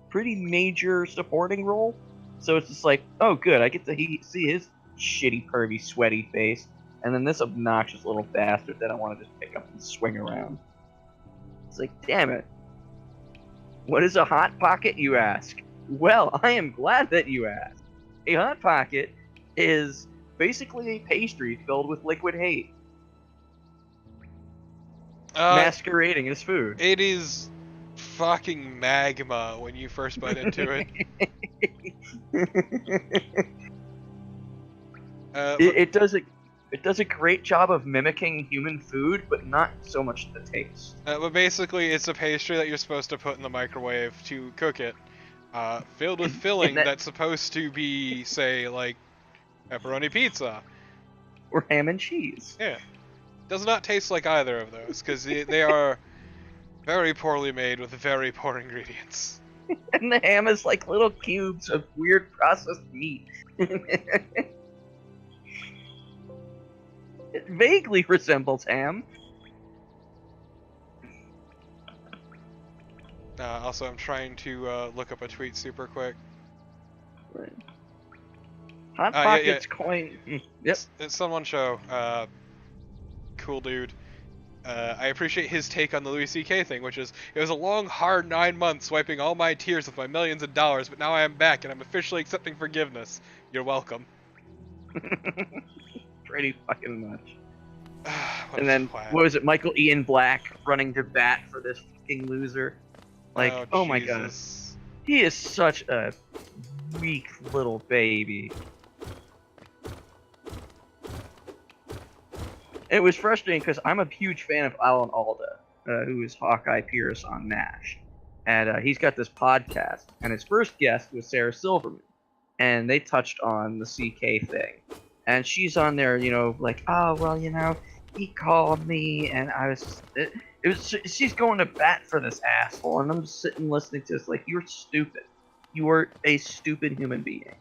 pretty major supporting role. So it's just like, oh good, I get to see his shitty, pervy, sweaty face, and then this obnoxious little bastard that I want to just pick up and swing around. It's like, damn it. What is a Hot Pocket, you ask? Well, I am glad that you asked. A Hot Pocket is basically a pastry filled with liquid hate, masquerading as food. It is fucking magma when you first bite into it. It does a great job of mimicking human food, but not so much the taste. But basically, it's a pastry that you're supposed to put in the microwave to cook it, filled with filling that's supposed to be, say, like pepperoni pizza or ham and cheese. Yeah, does not taste like either of those because they are very poorly made with very poor ingredients. And the ham is like little cubes of weird processed meat. It vaguely resembles ham. Also, I'm trying to look up a tweet super quick. Right. Hot Pockets coin. Yep. It's someone show. Cool dude. I appreciate his take on the Louis C.K. thing, which is, it was a long, hard 9 months wiping all my tears with my millions of dollars, but now I am back and I'm officially accepting forgiveness. You're welcome. Pretty fucking much. And then, what was it, Michael Ian Black running to bat for this fucking loser? Like, oh my god. He is such a weak little baby. It was frustrating because I'm a huge fan of Alan Alda, who is Hawkeye Pierce on MASH. And he's got this podcast, and his first guest was Sarah Silverman. And they touched on the CK thing. And she's on there, you know, like, oh, well, you know, he called me, and I was... she's going to bat for this asshole, and I'm just sitting listening to this like, you're stupid. You are a stupid human being.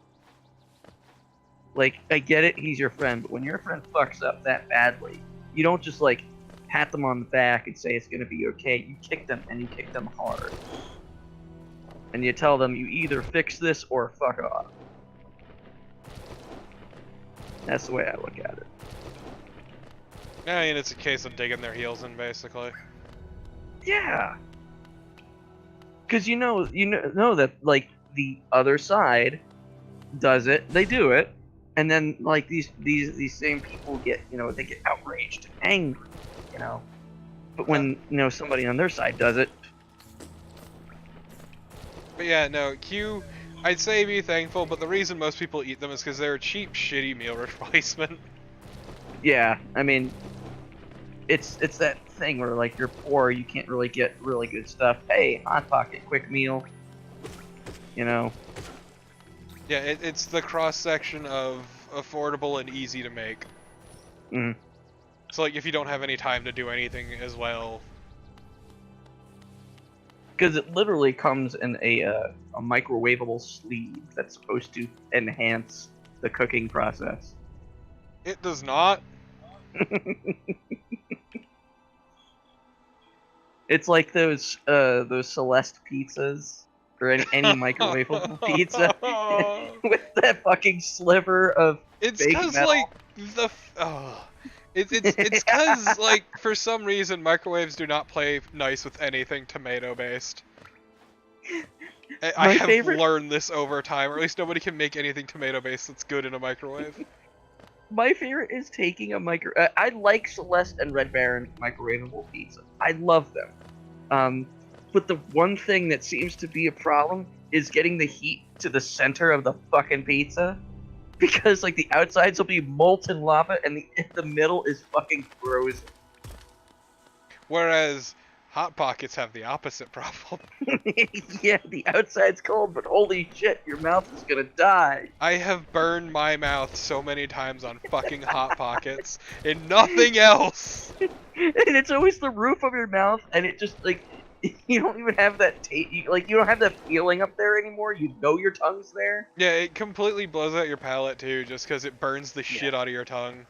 Like, I get it, he's your friend, but when your friend fucks up that badly, you don't just, like, pat them on the back and say it's gonna be okay. You kick them, and you kick them hard. And you tell them, you either fix this or fuck off. That's the way I look at it. I mean, it's a case of digging their heels in, basically. Yeah. Because you know that, like, the other side does it, they do it, and then like these same people get they get outraged and angry, you know. But when somebody on their side does it, But yeah, no, I'd say be thankful, but the reason most people eat them is because they're a cheap, shitty meal replacement. yeah, I mean, it's that thing where like you're poor, you can't really get really good stuff. Hey, Hot Pocket, quick meal, you know. Yeah, it's the cross section of affordable and easy to make. Mm. So like if you don't have any time to do anything as well. Because it literally comes in a microwavable sleeve that's supposed to enhance the cooking process. It does not. It's like those Celeste pizzas or any microwavable pizza with that fucking sliver of It's fake cause like metal. it's cause like for some reason microwaves do not play nice with anything tomato based. I My have favorite learned this over time, or at least nobody can make anything tomato based that's good in a microwave. My favorite is taking a micro. I like Celeste and Red Baron microwavable pizza. I love them. But the one thing that seems to be a problem is getting the heat to the center of the fucking pizza, because like the outsides will be molten lava and the middle is fucking frozen. Whereas Hot Pockets have the opposite problem. Yeah, the outside's cold, but holy shit, your mouth is gonna die. I have burned my mouth so many times on fucking Hot Pockets and nothing else. And it's always the roof of your mouth, and it just like you don't even have that taste. You don't have that feeling up there anymore. You know your tongue's there. Yeah, it completely blows out your palate too, just because it burns the shit out of your tongue.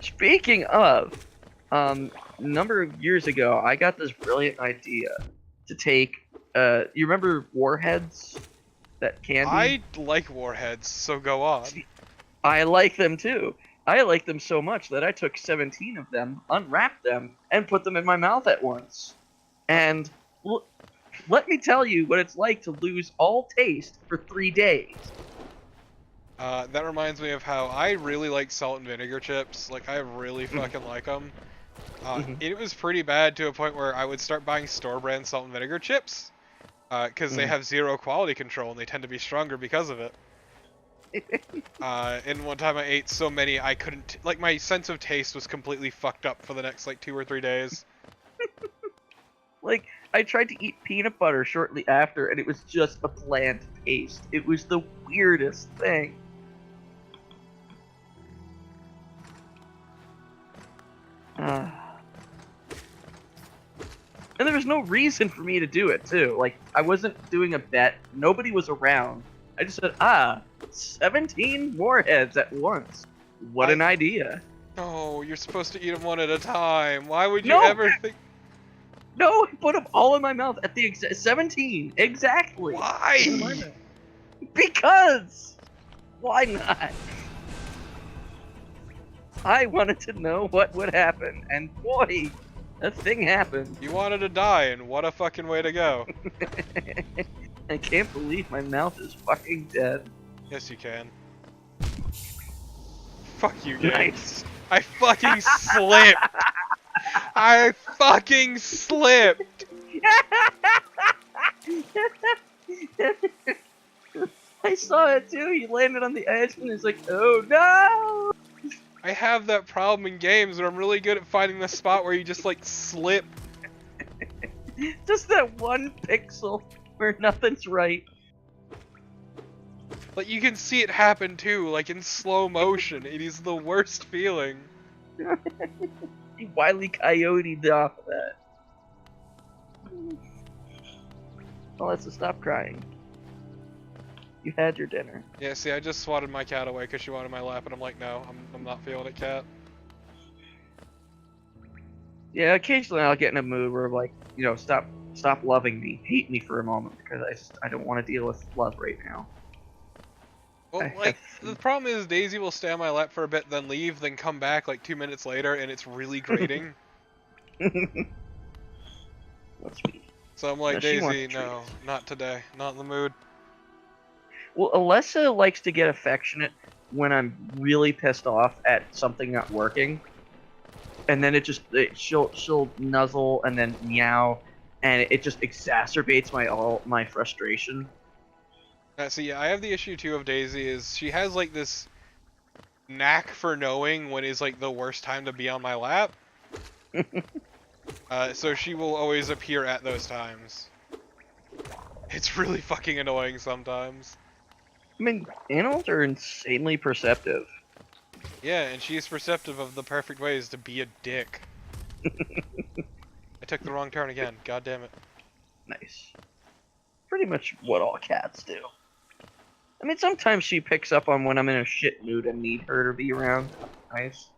Speaking of, a number of years ago, I got this brilliant idea to take. You remember Warheads? That candy. I like warheads, so go on. I like them too. I like them so much that I took 17 of them, unwrapped them, and put them in my mouth at once. And let me tell you what it's like to lose all taste for 3 days. That reminds me of how I really like salt and vinegar chips. Like, I really fucking like them. It was pretty bad to a point where I would start buying store-brand salt and vinegar chips. Because they have zero quality control and they tend to be stronger because of it. And one time I ate so many I couldn't, like my sense of taste was completely fucked up for the next like 2 or 3 days. Like, I tried to eat peanut butter shortly after and it was just a bland taste. It was the weirdest thing. And there was no reason for me to do it, too. Like, I wasn't doing a bet. Nobody was around. I just said, 17 warheads at once. What an idea. No, you're supposed to eat them one at a time. Why would you No! ever think... No, I put them all in my mouth at the 17. Exactly. Why? Because! Why not? I wanted to know what would happen, and boy, a thing happened. You wanted to die, and what a fucking way to go. I can't believe my mouth is fucking dead. Yes, you can. Fuck you, Jay. Nice. I fucking slipped. I fucking slipped. I saw it too. You landed on the edge, and it's like, oh no! I have that problem in games where I'm really good at finding the spot where you just like slip. Just that one pixel where nothing's right. Like you can see it happen too, like in slow motion. It is the worst feeling. You Wile E. Coyote'd off of that. Well, let's stop crying. You had your dinner. Yeah, see, I just swatted my cat away because she wanted my lap, and I'm like, no, I'm not feeling it, cat. Yeah, occasionally I'll get in a mood where I'm like, stop loving me, hate me for a moment, because I don't want to deal with love right now. Well, like, the problem is Daisy will stay on my lap for a bit, then leave, then come back like 2 minutes later, and it's really grating. That's sweet. So I'm like, No, she wants Daisy, no, treats. not today, not in the mood. Well, Alessa likes to get affectionate when I'm really pissed off at something not working, and then she'll nuzzle and then meow, and it just exacerbates my frustration. See, I have the issue too of Daisy is she has like this knack for knowing when is like the worst time to be on my lap. So she will always appear at those times. It's really fucking annoying sometimes. I mean, animals are insanely perceptive. Yeah, and she is perceptive of the perfect ways to be a dick. I took the wrong turn again. God damn it. Nice. Pretty much what all cats do. I mean, sometimes she picks up on when I'm in a shit mood and need her to be around. Nice.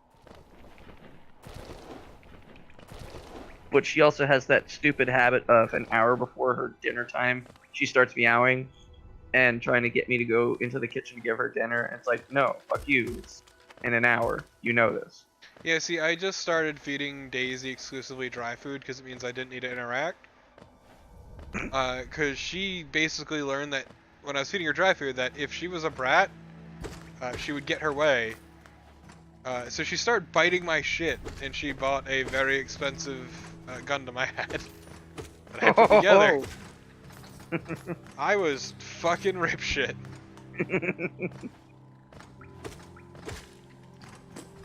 But she also has that stupid habit of an hour before her dinner time, she starts meowing and trying to get me to go into the kitchen to give her dinner. And it's like, no, fuck you. It's in an hour. You know this. Yeah, see, I just started feeding Daisy exclusively dry food because it means I didn't need to interact. Because she basically learned that when I was feeding her dry food, that if she was a brat, she would get her way. So she started biting my shit, and she bought a very expensive Gundam I had that I put together. I was fucking rip shit.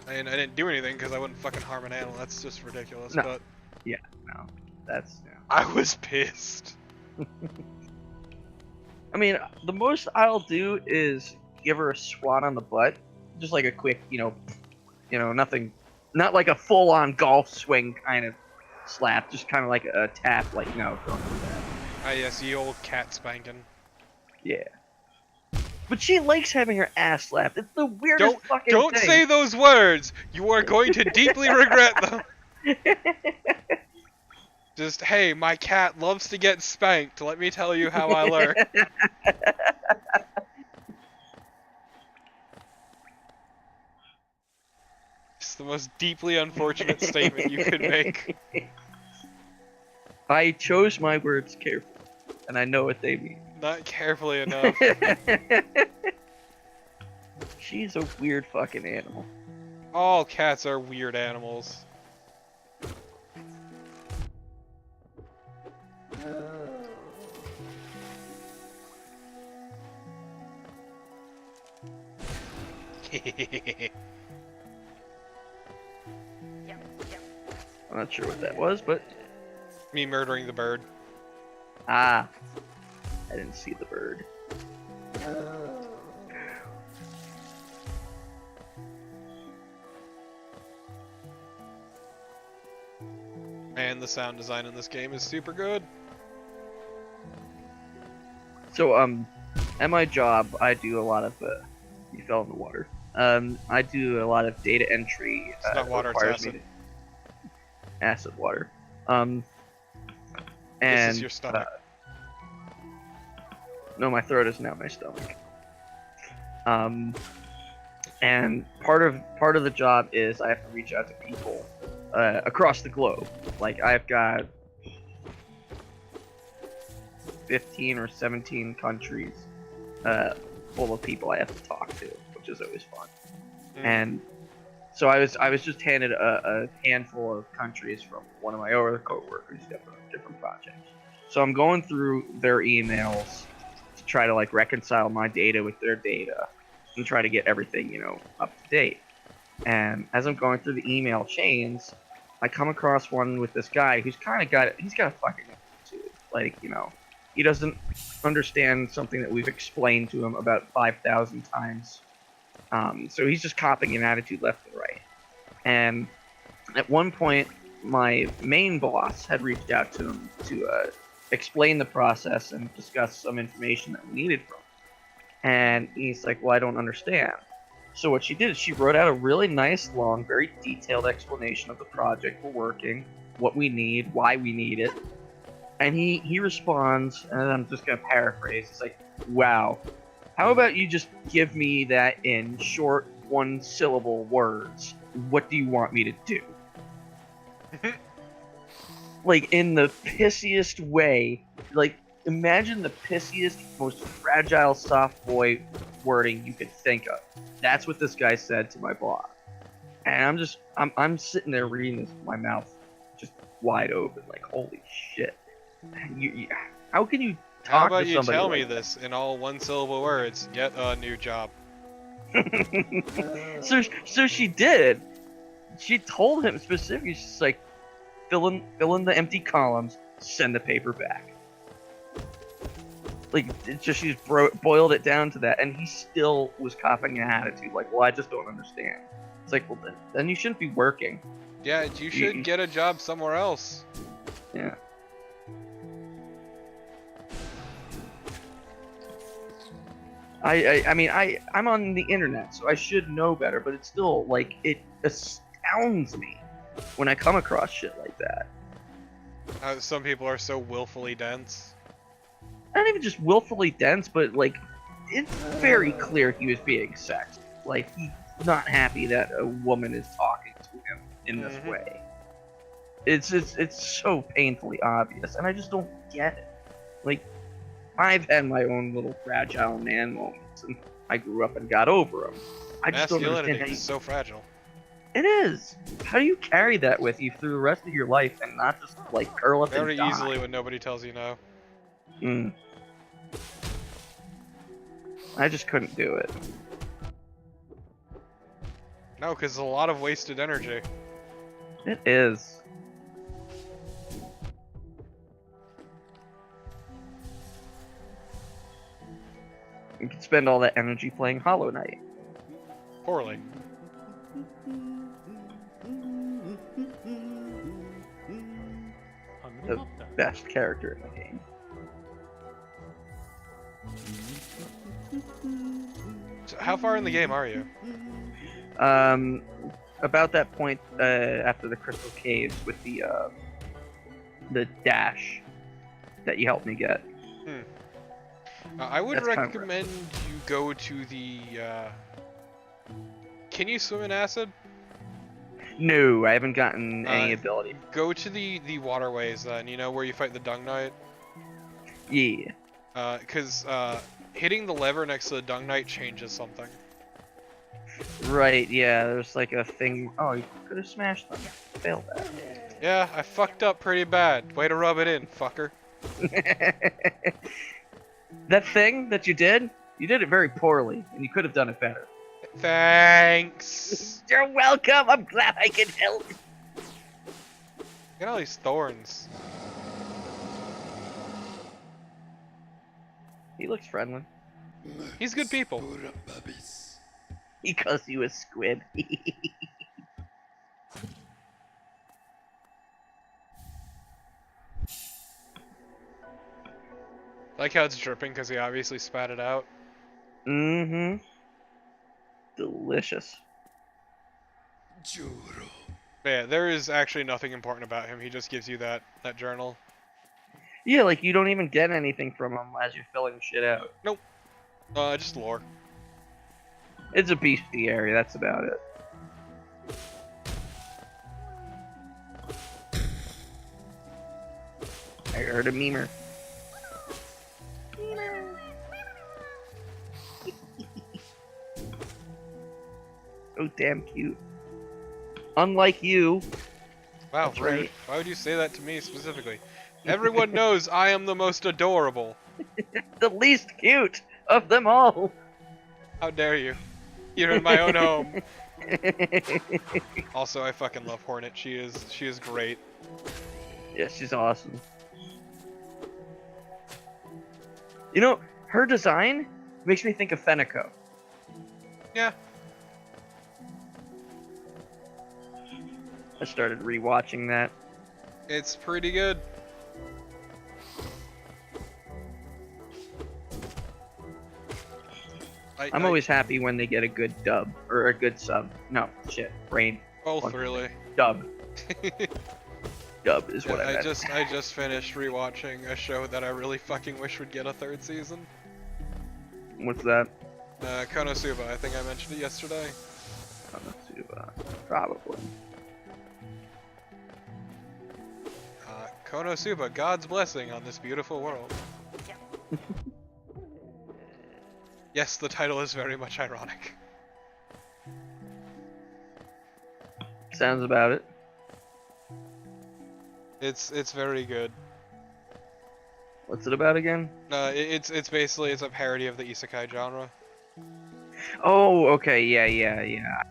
And I didn't do anything because I wouldn't fucking harm an animal. That's just ridiculous. No. But Yeah, no. That's... Yeah. I was pissed. I mean, the most I'll do is give her a swat on the butt. Just like a quick, nothing... Not like a full-on golf swing kind of slap. Just kind of like a tap, like, no, don't do that. Ah, yes, the old cat spanking. Yeah. But she likes having her ass slapped. It's the weirdest fucking Don't thing. say those words! You are going to deeply regret them! Just, hey, my cat loves to get spanked. Let me tell you how I learned. It's the most deeply unfortunate statement you could make. I chose my words carefully, and I know what they mean. Not carefully enough. She's a weird fucking animal. All cats are weird animals. I'm not sure what that was, but... Me murdering the bird. Ah. I didn't see the bird. Man, the sound design in this game is super good. So, at my job, I do a lot of, you fell in the water. I do a lot of data entry. It's not water, it's acid. Acid water. This And, is your stomach. no, my throat is now my stomach. And part of the job is I have to reach out to people across the globe. Like, I've got 15 or 17 countries full of people I have to talk to, which is always fun. And so I was just handed a handful of countries from one of my other coworkers, different projects. So I'm going through their emails to try to like reconcile my data with their data and try to get everything, up to date. And as I'm going through the email chains, I come across one with this guy who's he's got a fucking attitude. Like, he doesn't understand something that we've explained to him about 5,000 times. So he's just copying an attitude left and right. And at one point, my main boss had reached out to him to explain the process and discuss some information that we needed from him. And he's like, well, I don't understand. So what she did is she wrote out a really nice, long, very detailed explanation of the project we're working, what we need, why we need it. And he responds, and I'm just going to paraphrase, it's like, wow, how about you just give me that in short, one-syllable words? What do you want me to do? Like, in the pissiest way. Like, imagine the pissiest, most fragile soft boy wording you could think of. That's what this guy said to my boss. And I'm sitting there reading this with my mouth just wide open, like, holy shit. How can you How talk to about you somebody tell like me this in all one-syllable words? Get a new job. so she did. She told him specifically. She's like, fill in the empty columns, send the paper back. Like, it's just she's boiled it down to that, and he still was copping an attitude like, well, I just don't understand. It's like, well, then you shouldn't be working. Yeah, you should get a job somewhere else. Yeah. I mean, I'm on the internet, so I should know better, but it's still, like, it astounds me when I come across shit like that. Some people are so willfully dense. Not even just willfully dense, but, like, it's very clear he was being sexed. Like, he's not happy that a woman is talking to him in this way. It's so painfully obvious, and I just don't get it. Like, I've had my own little fragile man moments, and I grew up and got over them. I just don't understand Masculinity how you... is so fragile. It is. How do you carry that with you through the rest of your life and not just, like, curl up Very and die? easily when nobody tells you no. I just couldn't do it. No, because it's a lot of wasted energy. It is. You could spend all that energy playing Hollow Knight. Poorly. The best character in the game. So how far in the game are you? About that point after the Crystal Caves with the dash that you helped me get. I would That's kind of recommend you go to the. Can you swim in acid? No, I haven't gotten any ability. Go to the waterways then. You know where you fight the Dung Knight. Yeah. Because hitting the lever next to the Dung Knight changes something. Right. Yeah. There's like a thing. Oh, you could have smashed them. Failed that. Yeah, I fucked up pretty bad. Way to rub it in, fucker. That thing that you did it very poorly, and you could have done it better. Thanks. You're welcome. I'm glad I could help. Look at all these thorns. He looks friendly. He's good people. Because he was squid. Like how it's dripping because he obviously spat it out. Mm-hmm. Delicious. But yeah, there is actually nothing important about him. He just gives you that journal. Yeah, like you don't even get anything from him as you're filling shit out. Nope. Just lore. It's a bestiary, that's about it. I heard a memer. Oh, damn cute. Unlike you. Wow, That's rude. right. Why would you say that to me specifically? Everyone knows I am the most adorable. The least cute of them all. How dare you? You're in my own home. Also, I fucking love Hornet. She is great. Yeah, she's awesome. You know, her design makes me think of Fenico. Yeah. I started rewatching that. It's pretty good. I'm always happy when they get a good dub or a good sub. No, shit, brain. both really. Dub. Dub is what I I meant. I just finished rewatching a show that I really fucking wish would get a third season. What's that? Konosuba. I think I mentioned it yesterday. Konosuba. Probably. Konosuba, God's blessing on this beautiful world. Yes, the title is very much ironic. Sounds about it. It's very good. What's it about again? It's basically a parody of the isekai genre. Oh, okay, yeah.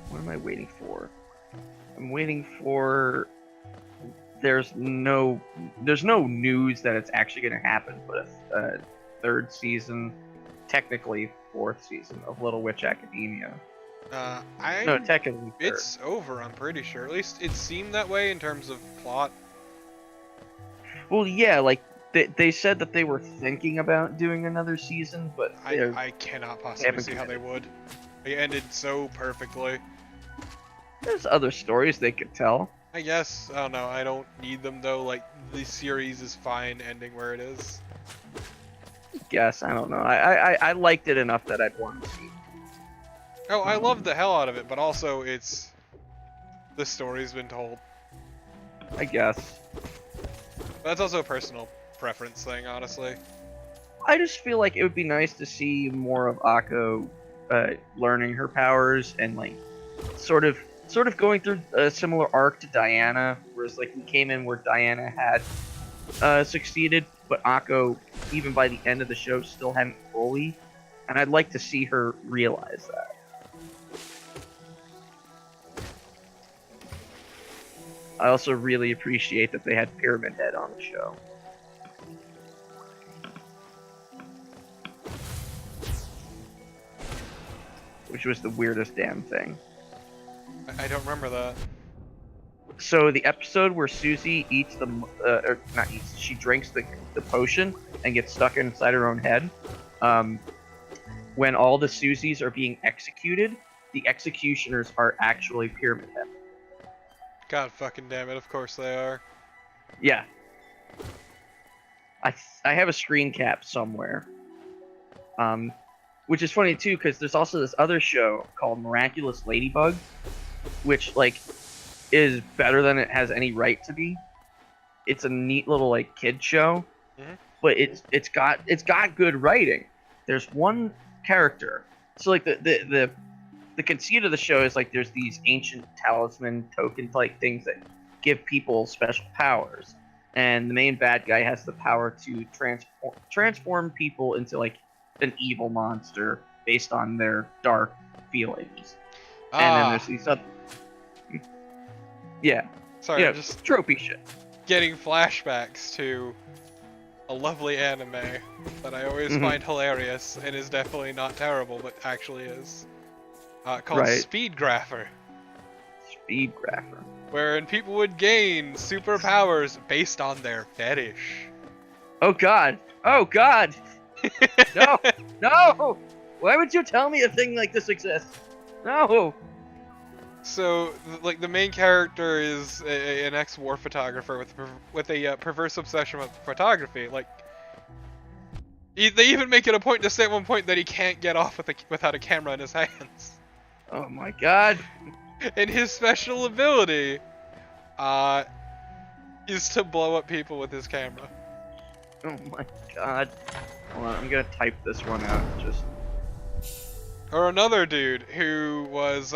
What am I waiting for? I'm waiting for. There's no news that it's actually going to happen, but a third season, technically fourth season of Little Witch Academia. No, technically third. It's over, I'm pretty sure. At least it seemed that way in terms of plot. Well, yeah, like they said that they were thinking about doing another season, but I cannot possibly see how they would. They ended so perfectly. There's other stories they could tell. I guess, I don't know, I don't need them though, like, the series is fine ending where it is. Guess, I don't know. I liked it enough that I'd want to see. Oh, I loved the hell out of it, but also the story's been told. I guess. But that's also a personal preference thing, honestly. I just feel like it would be nice to see more of Akko learning her powers and like sort of going through a similar arc to Diana, whereas like we came in where Diana had succeeded, but Akko, even by the end of the show, still hadn't fully, and I'd like to see her realize that. I also really appreciate that they had Pyramid Head on the show. Which was the weirdest damn thing. I don't remember that. So the episode where Susie eats or not eats, she drinks the potion and gets stuck inside her own head. When all the Susies are being executed, the executioners are actually Pyramid Head. God fucking damn it, of course they are. Yeah. I have a screen cap somewhere. Which is funny too, because there's also this other show called Miraculous Ladybug, which like is better than it has any right to be. It's a neat little like kid show, but it's got good writing. There's one character, so like the conceit of the show is like there's these ancient talisman token like things that give people special powers, and the main bad guy has the power to transform people into like an evil monster based on their dark feelings. And then there's these other... Yeah. Sorry, yeah, I'm just tropey shit. getting flashbacks to a lovely anime that I always find hilarious and is definitely not terrible, but actually is. Called Speed Grapher. Speed Grapher. Wherein people would gain superpowers based on their fetish. Oh god! Oh god! No! No! Why would you tell me a thing like this exists? No! So, like, the main character is an ex-war photographer with a perverse obsession with photography. Like, they even make it a point to say at one point that he can't get off without a camera in his hands. Oh my god! And his special ability is to blow up people with his camera. Oh my god. Hold on, I'm gonna type this one out, just... Or another dude who was,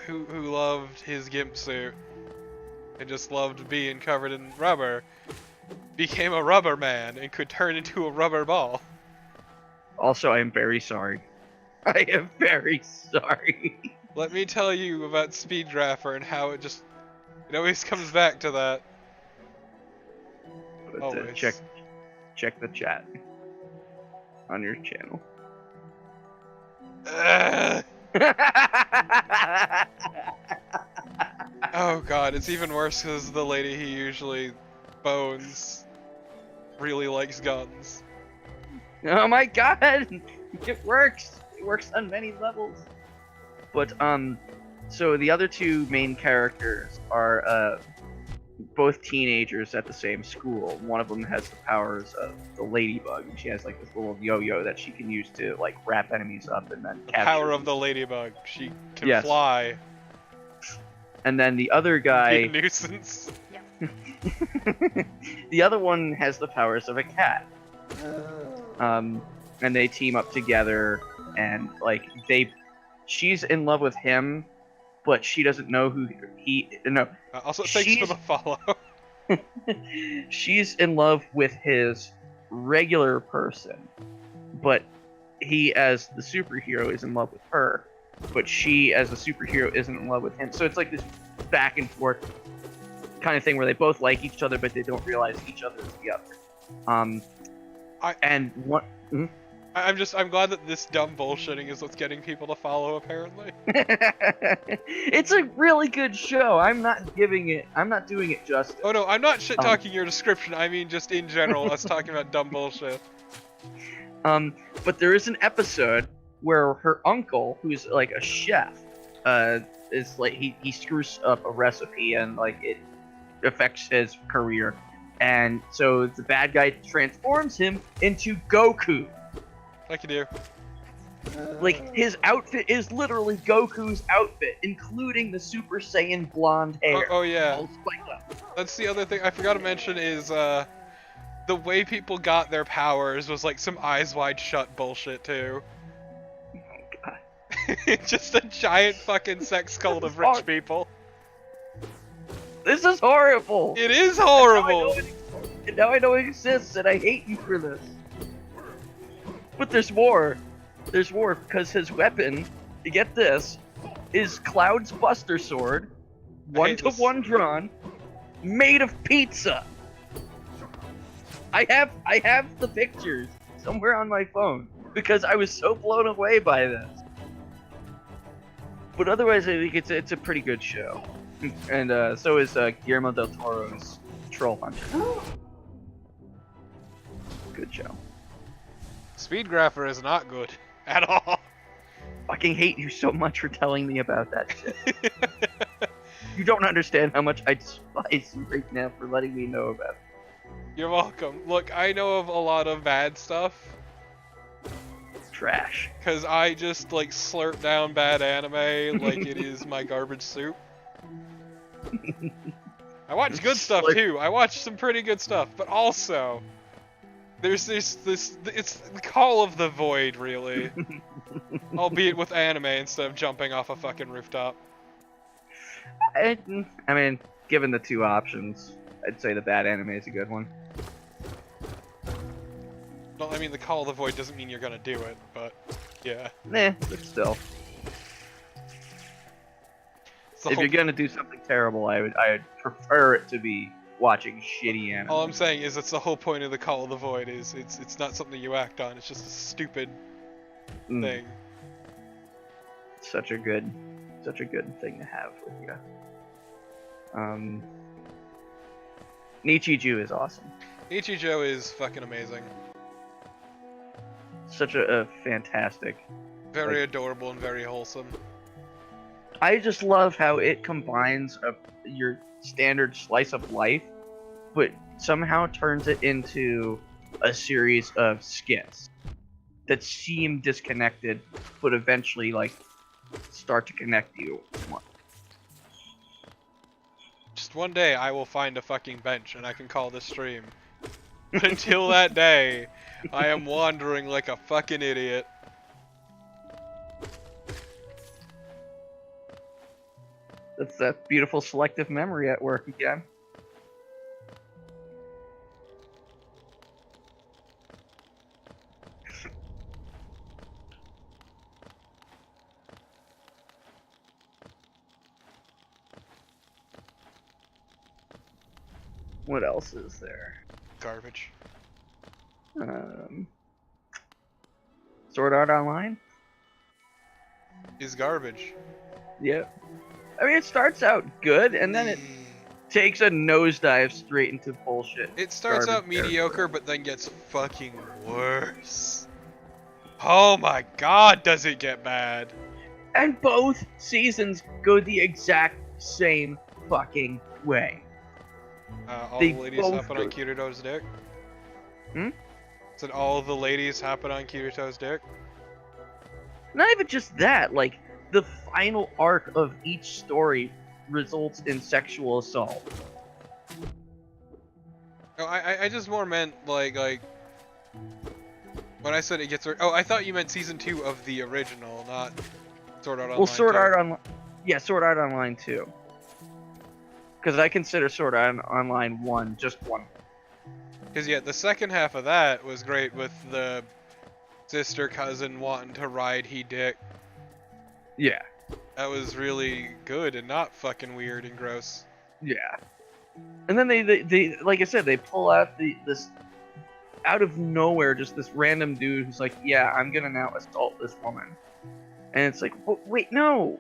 who loved his gimp suit and just loved being covered in rubber, became a rubber man and could turn into a rubber ball. Also, I am very sorry. I am very sorry. Let me tell you about Speed Grapher and how it always comes back to that. But, Always. check the chat on your channel. Oh god, it's even worse because the lady he usually bones really likes guns. Oh my god! It works! It works on many levels. But, so the other two main characters are, both teenagers at the same school. One of them has the powers of the ladybug, and she has like this little yo-yo that she can use to like wrap enemies up and then capture Power them. of the ladybug. She can fly. And then the other guy, Be a nuisance. The other one has the powers of a cat. And they team up together, and like she's in love with him, but she doesn't know who he. No, Also, thanks for she's the follow. she's in love with his regular person, but he, as the superhero, is in love with her, but she, as the superhero, isn't in love with him. So it's like this back and forth kind of thing where they both like each other, but they don't realize each other is the other. And what? I'm glad that this dumb bullshitting is what's getting people to follow, apparently. It's a really good show. I'm not doing it justice. Oh no, I'm not shit talking your description. I mean, just in general, us talking about dumb bullshit. But there is an episode where her uncle, who's like a chef, is like he screws up a recipe and like it affects his career, and so the bad guy transforms him into Goku. Like you do. Like, his outfit is literally Goku's outfit, including the Super Saiyan blonde hair. Oh yeah. All spiked up. That's the other thing I forgot to mention is the way people got their powers was like some eyes wide shut bullshit too. Oh god. Just a giant fucking sex cult of rich people. This is horrible! It is horrible! And now I know it exists, and I hate you for this. But there's more. There's more, because his weapon, to get this, is Cloud's Buster Sword, 1-to-1 drawn, made of pizza. I have the pictures somewhere on my phone, because I was so blown away by this. But otherwise, I think it's a pretty good show. And so is Guillermo del Toro's Troll Hunter. Good show. Speedgrapher is not good at all. Fucking hate you so much for telling me about that shit. You don't understand how much I despise you right now for letting me know about it. You're welcome. Look, I know of a lot of bad stuff. Trash. Cause I just like slurp down bad anime like it is my garbage soup. I watch good stuff too. I watch some pretty good stuff, but also there's this it's the call of the void, really. Albeit with anime instead of jumping off a fucking rooftop. I mean, given the two options, I'd say the bad anime is a good one. No, I mean the call of the void doesn't mean you're gonna do it, but yeah. But still. If you're gonna do something terrible, I would prefer it to be watching shitty anime. All I'm saying is that's the whole point of the call of the void is it's not something you act on, it's just a stupid thing. Such a good thing to have with you. Nichijou is awesome. Nichijou is fucking amazing. Such a fantastic. Very adorable and very wholesome. I just love how it combines your standard slice of life, but somehow turns it into a series of skits that seem disconnected, but eventually like start to connect you. Just one day I will find a fucking bench and I can call this stream. But until that day, I am wandering like a fucking idiot. That's that beautiful selective memory at work again. What else is there? Garbage. Sword Art Online? Is garbage. Yep. I mean, it starts out good, and then it takes a nosedive straight into bullshit. It starts out Garbage mediocre, but then gets fucking worse. Oh my god, does it get bad? And both seasons go the exact same fucking way. All They the ladies both happen on go- Kirito's dick? Hmm? Said all the ladies happen on Kirito's dick? Not even just that, like, the final arc of each story results in sexual assault. No, I just more meant like when I said it gets. Oh, I thought you meant season 2 of the original, not Sword Art Well, Online 2. Yeah, Sword Art Online 2. Because I consider Sword Art Online 1 just one. Because yeah, the second half of that was great with the sister cousin wanting to ride he dick. Yeah. That was really good and not fucking weird and gross. Yeah. And then they like I said, they pull out this out of nowhere, just this random dude who's like, yeah, I'm gonna now assault this woman. And it's like, wait, no.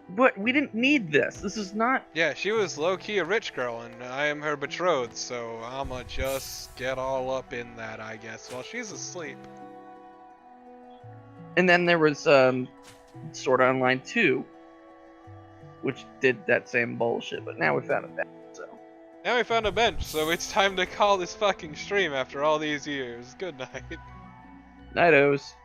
But we didn't need this. This is not. Yeah, she was low-key a rich girl, and I am her betrothed, so I'ma just get all up in that, I guess, while she's asleep. And then there was Sword Art Online 2, which did that same bullshit, but now we found a bench, so. Now we found a bench, so it's time to call this fucking stream after all these years. Good night. Night-os.